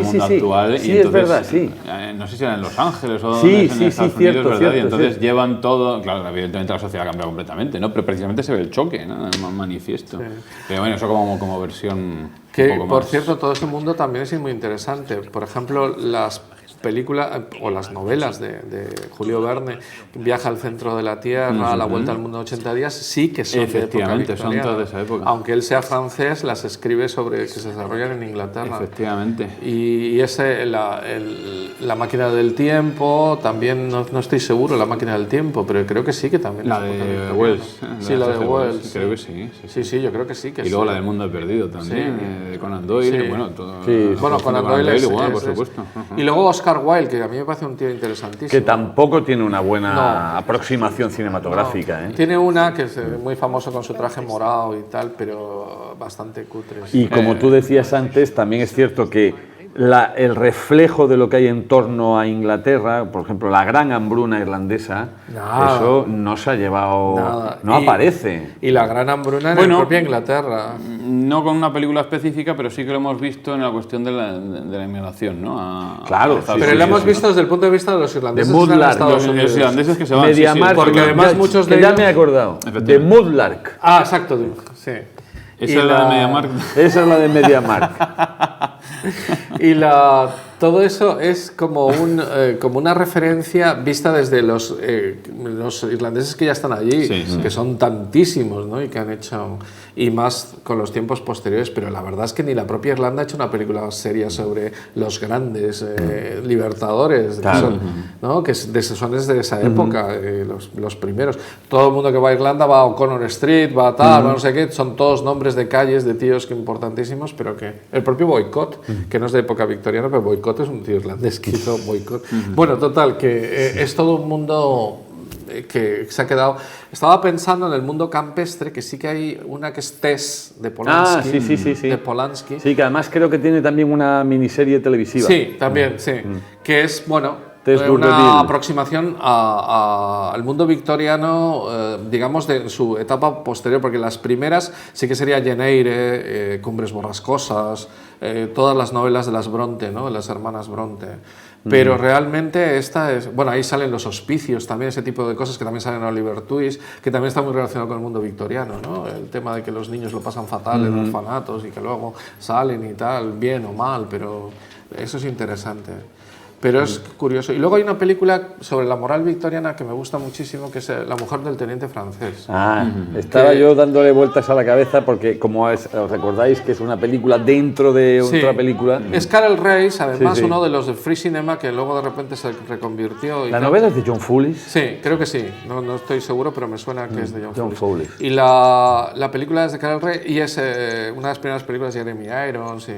mundo actual. Sí, y entonces, es verdad, sí. No sé si era en Los Ángeles o sí, en Estados Unidos, cierto, ¿verdad? cierto, Y entonces sí. llevan todo... Claro, evidentemente la sociedad ha cambiado completamente, ¿no? Pero precisamente se ve el choque, ¿no? Manifiesto. Sí. Pero bueno, eso como versión... Que, por cierto, todo ese mundo también es muy interesante. Por ejemplo, las películas o las novelas de Julio Verne, Viaja al centro de la Tierra, La vuelta al mundo en 80 días, sí que son de época victoriana. Son todas de esa época. Aunque él sea francés, las escribe sobre que se desarrollan en Inglaterra. Efectivamente. Y la máquina del tiempo, también no estoy seguro, la máquina del tiempo, pero creo que sí que también. La de Wells. Sí, la de Wells. Creo que sí. Sí, yo creo que sí. Y luego la del mundo perdido también, de Conan Doyle. Sí. Bueno, todo, bueno, Conan Doyle es igual, por supuesto. Y luego Oscar Wilde, que a mí me parece un tío interesantísimo. Que tampoco tiene una buena aproximación cinematográfica. No. Tiene una que es muy famoso con su traje morado y tal, pero bastante cutre. Y como tú decías antes, también es cierto que el reflejo de lo que hay en torno a Inglaterra, por ejemplo, la gran hambruna irlandesa, eso no se ha llevado, no aparece. Y la gran hambruna en la propia Inglaterra. No con una película específica, pero sí que lo hemos visto en la cuestión de la inmigración, ¿no? Claro. Pero lo hemos visto desde el punto de vista de los irlandeses. De Mudlark. Los irlandeses que se van. Mediamark, porque además muchos de ellos... Ya me he acordado. De Mudlark. Ah, exacto, sí. Esa es la de Mediamark. Esa es la de Mediamark. Y todo eso es como una referencia vista desde los irlandeses que ya están allí, que son tantísimos, ¿no? Y que han hecho, y más con los tiempos posteriores, pero la verdad es que ni la propia Irlanda ha hecho una película seria sobre los grandes libertadores, claro. que son desde esa época, los primeros. Todo el mundo que va a Irlanda va a O'Connor Street, va a tal, no sé qué, son todos nombres de calles de tíos importantísimos, pero que el propio Boycott, que no es de época victoriana, pero Boycott es un tío irlandés que hizo Boycott. Bueno, total, que es todo un mundo que se ha quedado... Estaba pensando en el mundo campestre, que sí que hay una que es Tess, de Polanski. Sí. De Polanski. Sí, que además creo que tiene también una miniserie televisiva. Sí, también, sí. Que es, una aproximación al mundo victoriano, digamos, de su etapa posterior, porque las primeras sí que sería Jane Eyre, Cumbres borrascosas, todas las novelas de las Bronte, ¿no? De las hermanas Bronte. Pero realmente esta es... Bueno, ahí salen los hospicios también, ese tipo de cosas que también salen en Oliver Twist, que también está muy relacionado con el mundo victoriano, ¿no? El tema de que los niños lo pasan fatal en orfanatos y que luego salen y tal, bien o mal, pero eso es interesante. Pero es curioso. Y luego hay una película sobre la moral victoriana que me gusta muchísimo, que es La mujer del teniente francés. Estaba yo dándole vueltas a la cabeza porque, como os recordáis, que es una película dentro de otra película. Es Karel Reisz, además uno de los de Free Cinema, que luego de repente se reconvirtió. ¿La novela es de John Fowlis? Sí, creo que sí. No estoy seguro, pero me suena que es de John Fowlis. Y la película es de Karel Reisz y es una de las primeras películas de Jeremy Irons.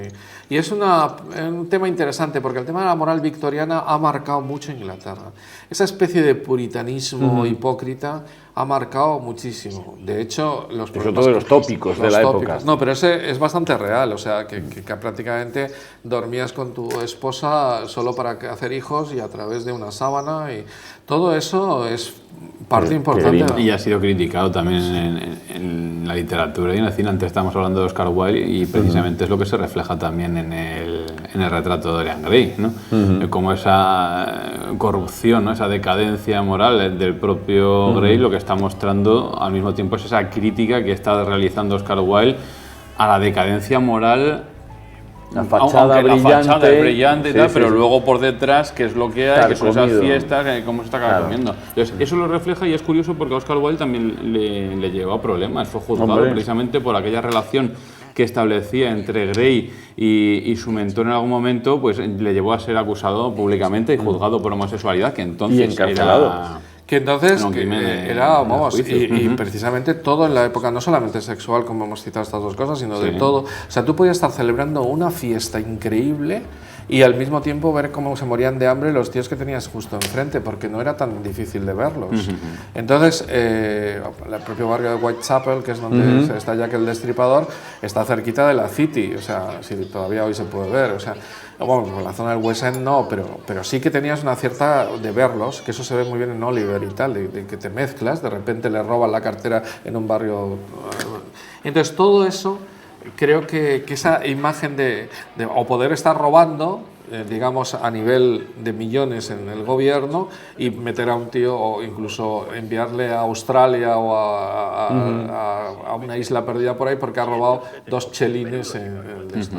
Y es un tema interesante, porque el tema de la moral victoriana ha marcado mucho Inglaterra. Esa especie de puritanismo hipócrita ha marcado muchísimo. De hecho, sobre todo los tópicos de la época. No, pero ese es bastante real. O sea, que prácticamente dormías con tu esposa solo para hacer hijos y a través de una sábana. Y todo eso es parte importante. Y ha sido criticado también en la literatura y en el cine. Antes estábamos hablando de Oscar Wilde y precisamente es lo que se refleja también en el retrato de Dorian Gray, ¿no? Como esa corrupción, ¿no? Esa decadencia moral del propio Gray, lo que está mostrando al mismo tiempo es esa crítica que está realizando Oscar Wilde a la decadencia moral. La fachada brillante, la fachada es brillante y tal, pero luego por detrás, ¿qué es lo que hay? Que son esas fiestas, cómo se está comiendo. Entonces, eso lo refleja y es curioso porque a Oscar Wilde también le llevó a problemas. Fue juzgado precisamente por aquella relación que establecía entre Gray y su mentor en algún momento, pues le llevó a ser acusado públicamente y juzgado por homosexualidad, que entonces y encarcelado. Que entonces era, y precisamente todo en la época, no solamente sexual, como hemos citado estas dos cosas, sino de todo. O sea, tú podías estar celebrando una fiesta increíble y al mismo tiempo ver cómo se morían de hambre los tíos que tenías justo enfrente, porque no era tan difícil de verlos. Entonces, el propio barrio de Whitechapel, que es donde está Jack el Destripador, está cerquita de la City, o sea, si todavía hoy se puede ver, o sea, bueno, por la zona del West End no, pero sí que tenías una cierta de verlos, que eso se ve muy bien en Oliver y tal, de que te mezclas, de repente le roban la cartera en un barrio. Entonces, todo eso, creo que esa imagen o poder estar robando, digamos, a nivel de millones en el gobierno y meter a un tío o incluso enviarle a Australia o a una isla perdida por ahí porque ha robado 2 chelines en esto.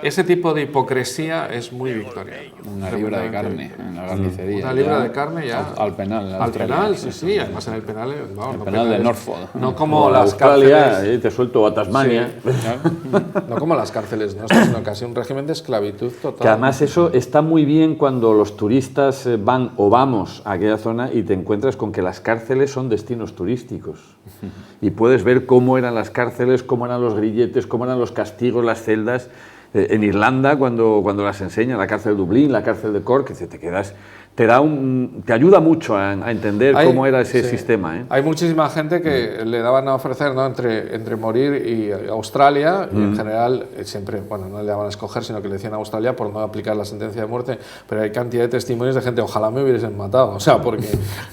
Ese tipo de hipocresía es muy victoriano. Una libra de carne en la carnicería. Una libra de carne ya. Al penal. Al penal, sí, además en el penal. Vamos, el penal de Norfolk. No como las Australia, cárceles. te suelto a Tasmania. Sí. No como las cárceles nuestras, sino casi un régimen de esclavitud total. Que además eso está muy bien cuando los turistas van o vamos a aquella zona y te encuentras con que las cárceles son destinos turísticos. Y puedes ver cómo eran las cárceles, cómo eran los grilletes, cómo eran los castigos, las celdas. En Irlanda, cuando las enseñan, la cárcel de Dublín, la cárcel de Cork, te quedas... te ayuda mucho a entender cómo era ese sistema. Hay muchísima gente que le daban a ofrecer, ¿no?, entre morir y Australia, y en general siempre, bueno, no le daban a escoger, sino que le decían a Australia por no aplicar la sentencia de muerte, pero hay cantidad de testimonios de gente, ojalá me hubiesen matado, o sea, porque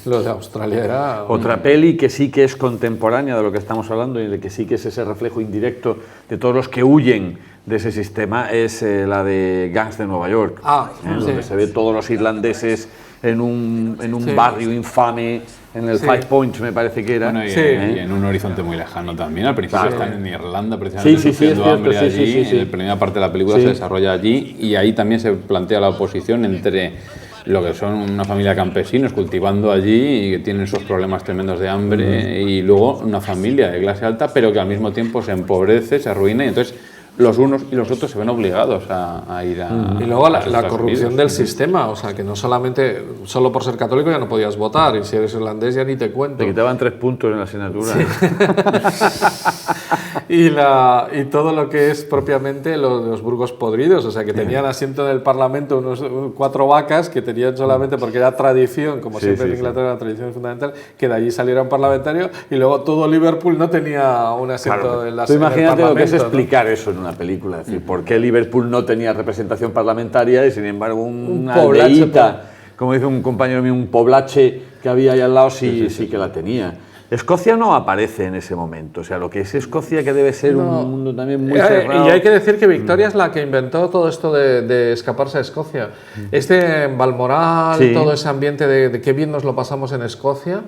lo de Australia era... Otra peli que sí que es contemporánea de lo que estamos hablando y de que sí que es ese reflejo indirecto de todos los que huyen de ese sistema es la de Gangs de Nueva York, donde se ve todos los irlandeses en un barrio infame, en el Five Points me parece que era. Bueno, y en un horizonte muy lejano también. Al principio están en Irlanda, precisamente sufriendo hambre allí. La primera parte de la película se desarrolla allí y ahí también se plantea la oposición entre lo que son una familia de campesinos cultivando allí y que tienen esos problemas tremendos de hambre y luego una familia de clase alta pero que al mismo tiempo se empobrece, se arruina y entonces los unos y los otros se ven obligados a ir a... Y luego la corrupción del sistema, o sea, que no solamente, solo por ser católico ya no podías votar, y si eres irlandés ya ni te cuento. Te quitaban 3 puntos en la asignatura. Y todo lo que es propiamente los burgos podridos, o sea, que tenían asiento en el Parlamento unos 4 vacas que tenían solamente porque era tradición, como siempre en Inglaterra la tradición es fundamental, que de allí saliera un parlamentario y luego todo Liverpool no tenía un asiento en la Tú imagínate lo que es ¿no? explicar eso en una película, es decir, por qué Liverpool no tenía representación parlamentaria y sin embargo una aldeíta, como dice un compañero mío, un poblache que había ahí al lado sí que la tenía. Escocia no aparece en ese momento, o sea, lo que es Escocia que debe ser un mundo también muy cerrado. Y hay que decir que Victoria es la que inventó todo esto de escaparse a Escocia. En Balmoral, todo ese ambiente de qué bien nos lo pasamos en Escocia,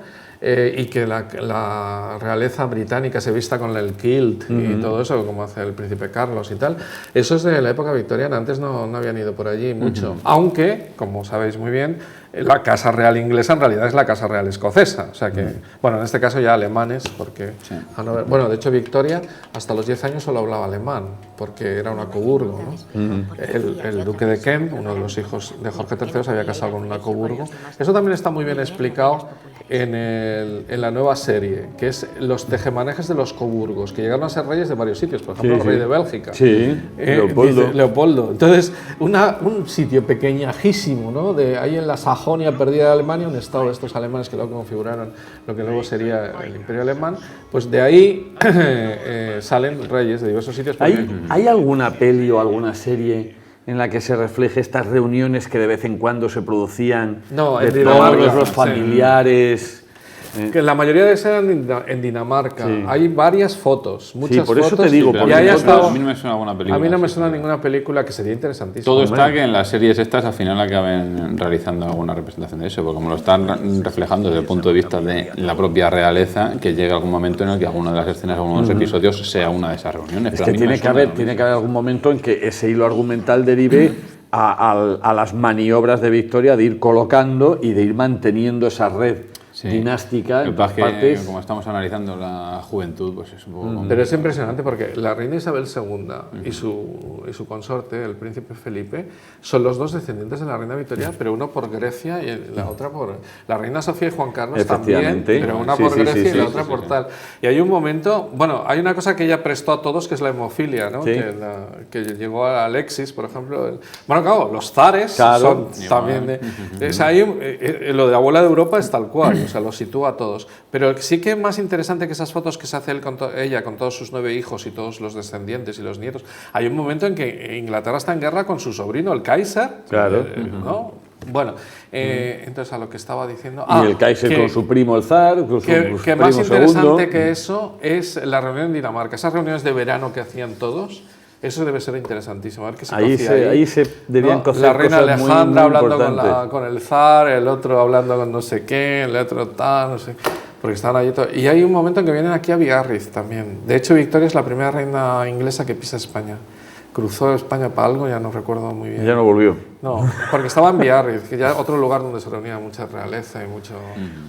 y que la realeza británica se vista con el kilt y todo eso, como hace el príncipe Carlos y tal, eso es de la época victoriana, antes no habían ido por allí mucho. Aunque, como sabéis muy bien, la Casa Real inglesa en realidad es la Casa Real escocesa, o sea que, bueno, en este caso ya alemanes, porque, bueno, de hecho Victoria hasta los 10 años solo hablaba alemán, porque era una Coburgo, ¿no? El duque de Kent, uno de los hijos de Jorge III, se había casado con una Coburgo. Eso también está muy bien explicado en la nueva serie, que es los tejemanejes de los Coburgos, que llegaron a ser reyes de varios sitios, por ejemplo el rey de Bélgica. Leopoldo. Entonces, un sitio pequeñajísimo, ¿no? Ahí en la Sajonia perdida de Alemania, un estado de estos alemanes que luego configuraron lo que luego sería el Imperio Alemán, pues de ahí salen reyes de diversos sitios. ¿Hay alguna peli o alguna serie en la que se refleje estas reuniones que de vez en cuando se producían en de todos los familiares? Que la mayoría de esas eran en Dinamarca. Hay varias fotos, muchas por fotos. eso te digo, a mí no me suena alguna película. A mí no me suena ninguna película, que sería interesantísima. Todo está que en las series estas al final acaben realizando alguna representación de eso, porque como lo están reflejando desde el punto de vista de la propia realeza, que llega algún momento en el que alguna de las escenas, algunos de los episodios sea una de esas reuniones. Es que tiene que haber algún momento en que ese hilo argumental derive a las maniobras de Victoria de ir colocando y de ir manteniendo esa red dinástica en todas que, partes. como estamos analizando la juventud, pues es un poco complicado. Pero es impresionante porque la reina Isabel II y su consorte, el príncipe Felipe, son los dos descendientes de la reina Victoria, pero uno por Grecia y la otra por... La reina Sofía y Juan Carlos también, pero una por Grecia y la otra por tal. Y hay un momento... Bueno, hay una cosa que ella prestó a todos, que es la hemofilia, ¿no? Que llegó a Alexis, por ejemplo. Bueno, claro, los zares son también de... lo de abuela de Europa es tal cual, o sea, lo sitúa a todos. Pero sí que es más interesante que esas fotos que se hace ella con todos sus 9 hijos y todos los descendientes y los nietos. Hay un momento en que Inglaterra está en guerra con su sobrino, el Kaiser. Claro. ¿No? Bueno, entonces a lo que estaba diciendo... y el Kaiser con su primo el zar, con su que primo más interesante segundo. que eso es la reunión en Dinamarca. Esas reuniones de verano que hacían todos... Eso debe ser interesantísimo. A ver qué se cocía ahí se debían cocer la reina cosas muy, Alejandra muy hablando con el zar, el otro hablando con no sé qué, el otro tal, no sé. Porque estaban allí todos. Y hay un momento en que vienen aquí a Biarritz también. De hecho, Victoria es la primera reina inglesa que pisa España. Cruzó España para algo, ya no recuerdo muy bien. Ya no volvió. No, porque estaba en Biarritz, que ya otro lugar donde se reunía mucha realeza y mucho...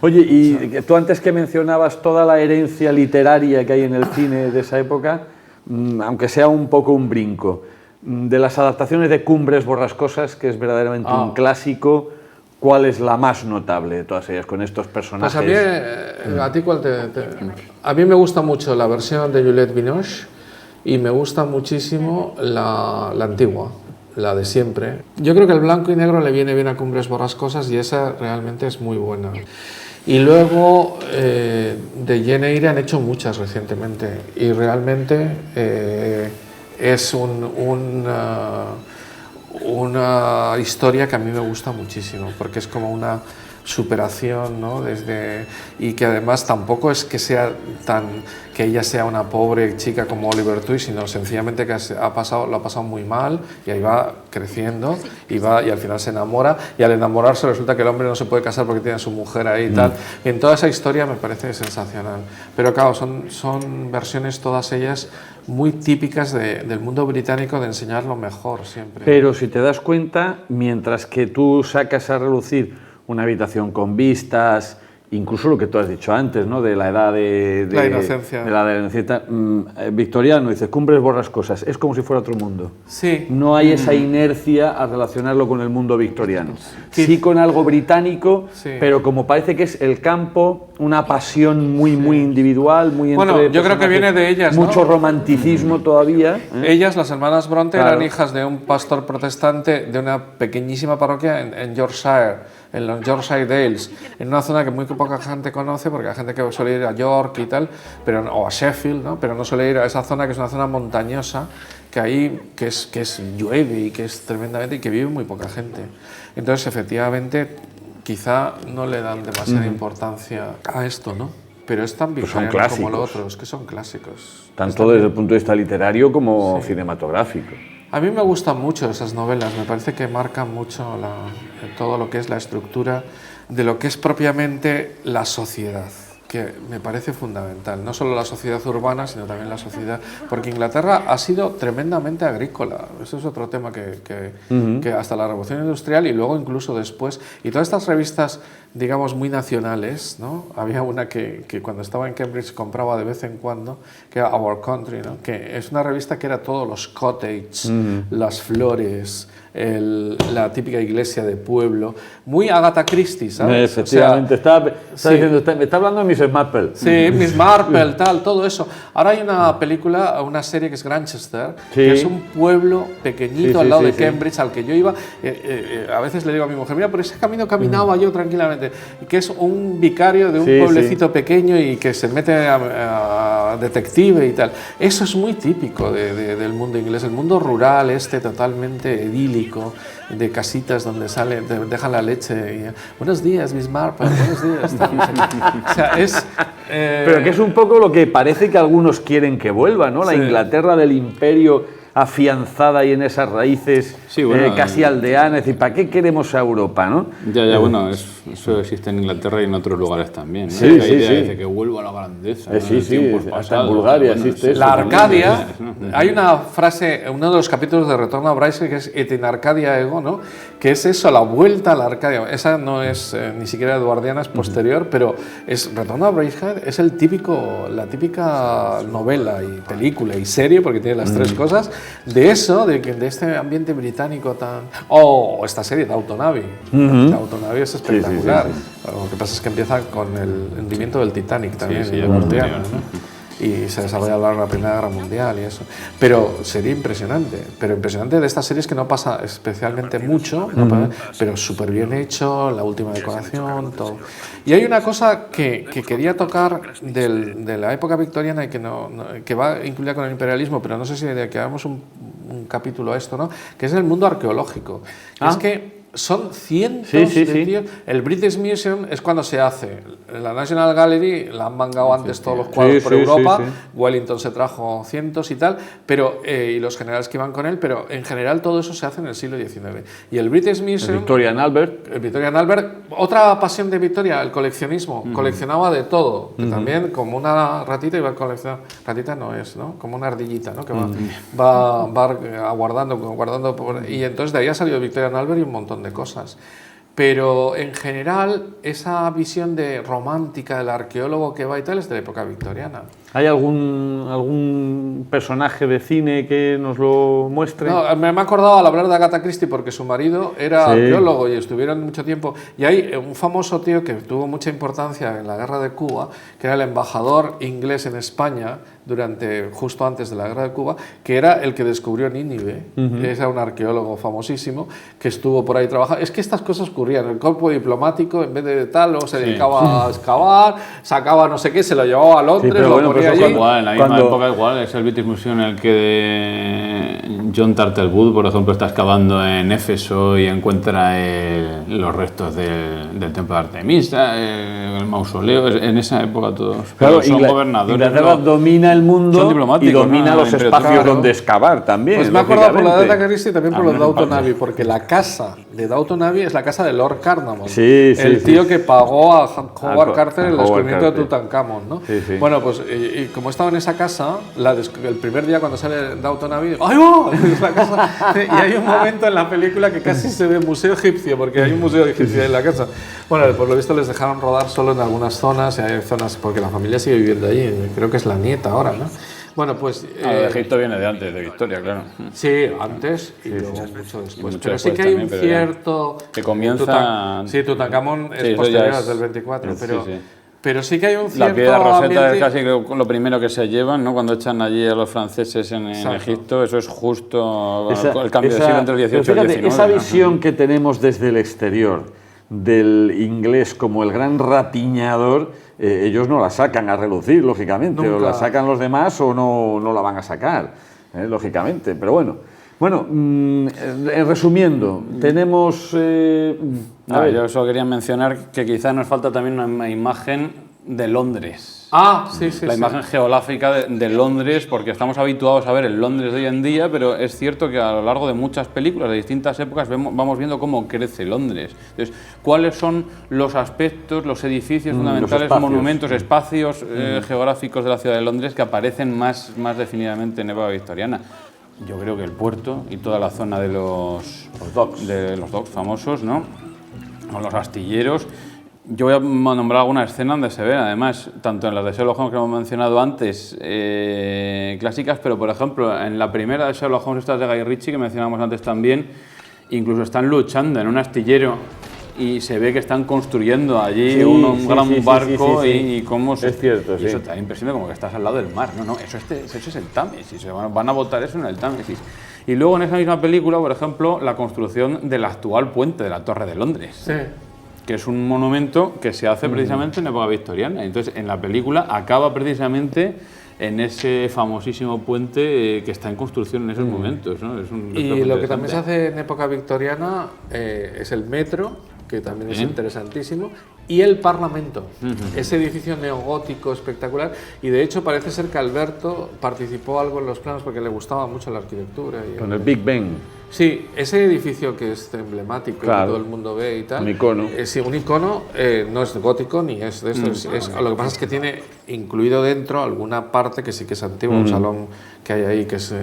Oye, y tú antes que mencionabas toda la herencia literaria que hay en el cine de esa época, aunque sea un poco un brinco, de las adaptaciones de Cumbres Borrascosas, que es verdaderamente un clásico, ¿cuál es la más notable de todas ellas, con estos personajes? Pues a ti, a mí me gusta mucho la versión de Juliette Binoche y me gusta muchísimo la antigua, la de siempre. Yo creo que el blanco y negro le viene bien a Cumbres Borrascosas y esa realmente es muy buena. Y luego de Jane Eyre han hecho muchas recientemente y realmente es una historia que a mí me gusta muchísimo porque es como una superación, ¿no? Y que además tampoco es que que ella sea una pobre chica como Oliver Twist, sino sencillamente que lo ha pasado muy mal y ahí va creciendo y al final se enamora y al enamorarse resulta que el hombre no se puede casar porque tiene a su mujer ahí y tal. Y en toda esa historia me parece sensacional. Pero claro, son versiones todas ellas muy típicas del mundo británico de enseñar lo mejor siempre. Pero si te das cuenta, mientras que tú sacas a relucir una habitación con vistas, incluso lo que tú has dicho antes, ¿no? De la edad de la inocencia. De la edad inocente, victoriano, dices, Cumbres Borrascosas, es como si fuera otro mundo. Sí. No hay esa inercia a relacionarlo con el mundo victoriano. Sí con algo británico, pero como parece que es el campo, una pasión muy individual, muy bueno, yo creo que viene de ellas, ¿no? Mucho romanticismo todavía. Ellas, las hermanas Bronte, eran hijas de un pastor protestante de una pequeñísima parroquia en Yorkshire, en los Yorkshire Dales, en una zona que muy poca gente conoce, porque hay gente que suele ir a York y tal, o a Sheffield, ¿no? Pero no suele ir a esa zona que es una zona montañosa, que ahí que llueve y que es tremendamente y que vive muy poca gente. Entonces, efectivamente, quizá no le dan demasiada importancia a esto, ¿no? Pero es tan victoriano como lo otro, es que son clásicos. Tanto desde el punto de vista literario como cinematográfico. A mí me gustan mucho esas novelas, me parece que marcan mucho todo lo que es la estructura de lo que es propiamente la sociedad, que me parece fundamental, no solo la sociedad urbana, sino también la sociedad, porque Inglaterra ha sido tremendamente agrícola, eso es otro tema que hasta la Revolución Industrial y luego incluso después, y todas estas revistas, digamos, muy nacionales, ¿no? Había una que cuando estaba en Cambridge compraba de vez en cuando, que era Our Country, ¿no? Que es una revista que era todos los cottages, las flores, la típica iglesia de pueblo, muy Agatha Christie, ¿sabes? Efectivamente, me está hablando de Miss Marple. Sí, Miss Marple, tal, todo eso. Ahora hay una película, una serie que es Grantchester, que es un pueblo pequeñito al lado de Cambridge, al que yo iba, a veces le digo a mi mujer, mira, por ese camino caminaba yo tranquilamente, que es un vicario de un pueblecito pequeño y que se mete a detective y tal. Eso es muy típico del mundo inglés, el mundo rural totalmente idílico, de casitas donde dejan la leche y buenos días, Miss Marple, buenos días. O sea, pero que es un poco lo que parece que algunos quieren que vuelva, ¿no? La Inglaterra del imperio afianzada y en esas raíces casi aldeanas. Es decir, ¿para qué queremos a Europa, no? Ya, bueno, eso existe en Inglaterra y en otros lugares también, ¿no? Sí, la sí, idea sí. dice que vuelva a la grandeza. ¿no? Sí, hasta en Bulgaria existe eso. La también. Arcadia, hay una frase, uno de los capítulos de Retorno a Braille, que es Et in Arcadia ego, ¿no? Que es eso, la vuelta a la Arcadia. Esa no es ni siquiera eduardiana, es posterior, pero es Retorno a Braille, es la típica novela y película y serie, porque tiene las tres cosas, de eso, de este ambiente británico tan... esta serie, Downton Abbey. Downton Abbey es espectacular. Lo que pasa es que empieza con el hundimiento del Titanic también, eduardiano, ¿no? Y se desarrolla a lo largo de la Primera Guerra Mundial y eso. Pero sería impresionante. Pero impresionante de estas series que no pasa especialmente mucho, pero súper bien hecho, la última decoración, todo. Y hay una cosa que quería tocar de la época victoriana y que va incluida con el imperialismo, pero no sé si de que hagamos un capítulo a esto, ¿no? Que es el mundo arqueológico. Es que son cientos de tíos. El British Museum es cuando se hace. La National Gallery la han mangado antes todos los cuadros por Europa. Wellington se trajo cientos y tal, y los generales que iban con él, pero en general todo eso se hace en el siglo XIX. Y el British Museum... Victoria and Albert. El Victoria and Albert. Otra pasión de Victoria, el coleccionismo. Coleccionaba de todo. Que también, como una ratita, iba a coleccionar... Ratita no es, ¿no? Como una ardillita, ¿no? Que va guardando y entonces de ahí ha salido Victoria and Albert y un montón de cosas. Pero en general esa visión romántica del arqueólogo que va y tal es de la época victoriana. ¿Hay algún personaje de cine que nos lo muestre? No, me he acordado al hablar de Agatha Christie porque su marido era arqueólogo y estuvieron mucho tiempo. Y hay un famoso tío que tuvo mucha importancia en la guerra de Cuba, que era el embajador inglés en España justo antes de la guerra de Cuba, que era el que descubrió Nínive. Era un arqueólogo famosísimo que estuvo por ahí trabajando. Es que estas cosas ocurrían. El cuerpo diplomático, en vez de tal, se dedicaba a excavar, sacaba no sé qué, se lo llevaba a Londres, en la misma época igual, es el British Museum en el que John Turtlewood, por ejemplo, está excavando en Éfeso y encuentra los restos del templo de Artemisa, el mausoleo. En esa época todos son gobernadores. Inglaterra domina el mundo y domina los espacios donde excavar también. Pues me he acordado por la de Agatha Christie y también por los Downton Abbey, porque la casa de Downton Abbey es la casa de Lord Cardamon, el tío que pagó a Howard Carter el descubrimiento de Tutankamón, ¿no? Bueno, pues y como estaba en esa casa, el primer día cuando sale Downton Abbey, ¡ay, va! Es la casa. Y hay un momento en la película que casi se ve museo egipcio, porque hay un museo egipcio en la casa. Bueno, por lo visto les dejaron rodar solo en algunas zonas, y hay zonas, porque la familia sigue viviendo allí, creo que es la nieta ahora, ¿no? Bueno, pues... Egipto viene de antes de Victoria, claro. Sí, antes y luego mucho después. Pero sí que hay un cierto... Que comienza... Tutankamón es posterior, es del 24, pero sí que hay un cierto... La piedra roseta es casi lo primero que se llevan, ¿no? Cuando echan allí a los franceses en Egipto, eso es justo el cambio de siglo entre el 18 y el 19. Esa visión que tenemos desde el exterior del inglés como el gran rapiñador, ellos no la sacan a relucir, lógicamente. Nunca. O la sacan los demás o no la van a sacar, lógicamente. Pero bueno, resumiendo, tenemos... yo solo quería mencionar que quizás nos falta también una imagen de Londres. La imagen geográfica de Londres, porque estamos habituados a ver el Londres de hoy en día, pero es cierto que a lo largo de muchas películas de distintas épocas vamos viendo cómo crece Londres. Entonces, ¿cuáles son los aspectos, los edificios fundamentales, los monumentos, espacios geográficos de la ciudad de Londres que aparecen más definidamente en época victoriana? Yo creo que el puerto y toda la zona de los docks famosos, ¿no? O los astilleros. Yo voy a nombrar alguna escena donde se ve, además, tanto en las de Sherlock Holmes que hemos mencionado antes, clásicas, pero por ejemplo, en la primera de Sherlock Holmes, estas de Guy Ritchie, que mencionamos antes también, incluso están luchando en un astillero y se ve que están construyendo allí un gran barco y cómo se... Es cierto, y eso te da impresión como que estás al lado del mar. No, eso es el Támesis, van a botar eso en el Támesis. Y luego en esa misma película, por ejemplo, la construcción del actual puente de la Torre de Londres. Sí. Que es un monumento que se hace precisamente en época victoriana. Entonces, en la película acaba precisamente en ese famosísimo puente que está en construcción en esos momentos, ¿no? Y lo que también se hace en época victoriana es el metro, que también es interesantísimo, y el Parlamento. Ese edificio neogótico espectacular, y de hecho parece ser que Alberto participó algo en los planos porque le gustaba mucho la arquitectura. Con el Big Ben. Sí, ese edificio que es emblemático, claro, que todo el mundo ve y tal. Un icono. Sí, un icono, no es gótico ni es de eso. Lo que pasa es que tiene incluido dentro alguna parte que sí que es antigua, un salón que hay ahí que es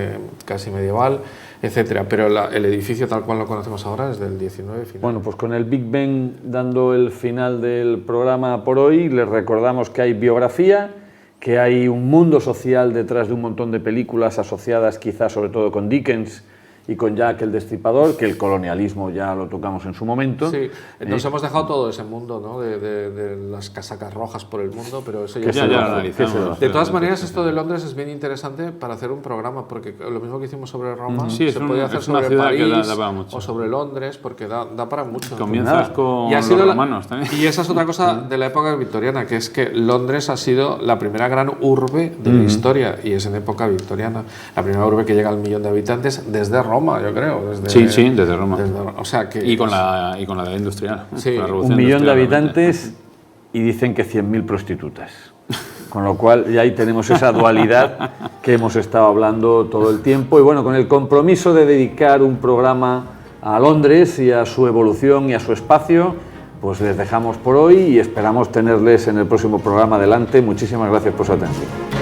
casi medieval, etcétera. Pero el edificio tal cual lo conocemos ahora es del 19 final. Bueno, pues con el Big Ben dando el final del programa por hoy, les recordamos que hay biografía, que hay un mundo social detrás de un montón de películas asociadas quizás sobre todo con Dickens y con Jack el Destripador, que el colonialismo ya lo tocamos en su momento. Sí, nos hemos dejado todo ese mundo, ¿no? de las casacas rojas por el mundo, pero eso ya lo analizamos. De todas maneras, esto de Londres es bien interesante para hacer un programa, porque lo mismo que hicimos sobre Roma, sí, se puede hacer sobre París o sobre Londres, porque da para mucho. Comienzas con los romanos también. Y esa es otra cosa de la época victoriana, que es que Londres ha sido la primera gran urbe de la historia, y es en época victoriana. La primera urbe que llega al 1.000.000 de habitantes desde Roma, yo creo. Desde Roma. O sea que y con la edad industrial. Sí, la 1.000.000 de habitantes y dicen que 100.000 prostitutas. Con lo cual ya ahí tenemos esa dualidad que hemos estado hablando todo el tiempo. Y bueno, con el compromiso de dedicar un programa a Londres y a su evolución y a su espacio, pues les dejamos por hoy y esperamos tenerles en el próximo programa adelante. Muchísimas gracias por su atención.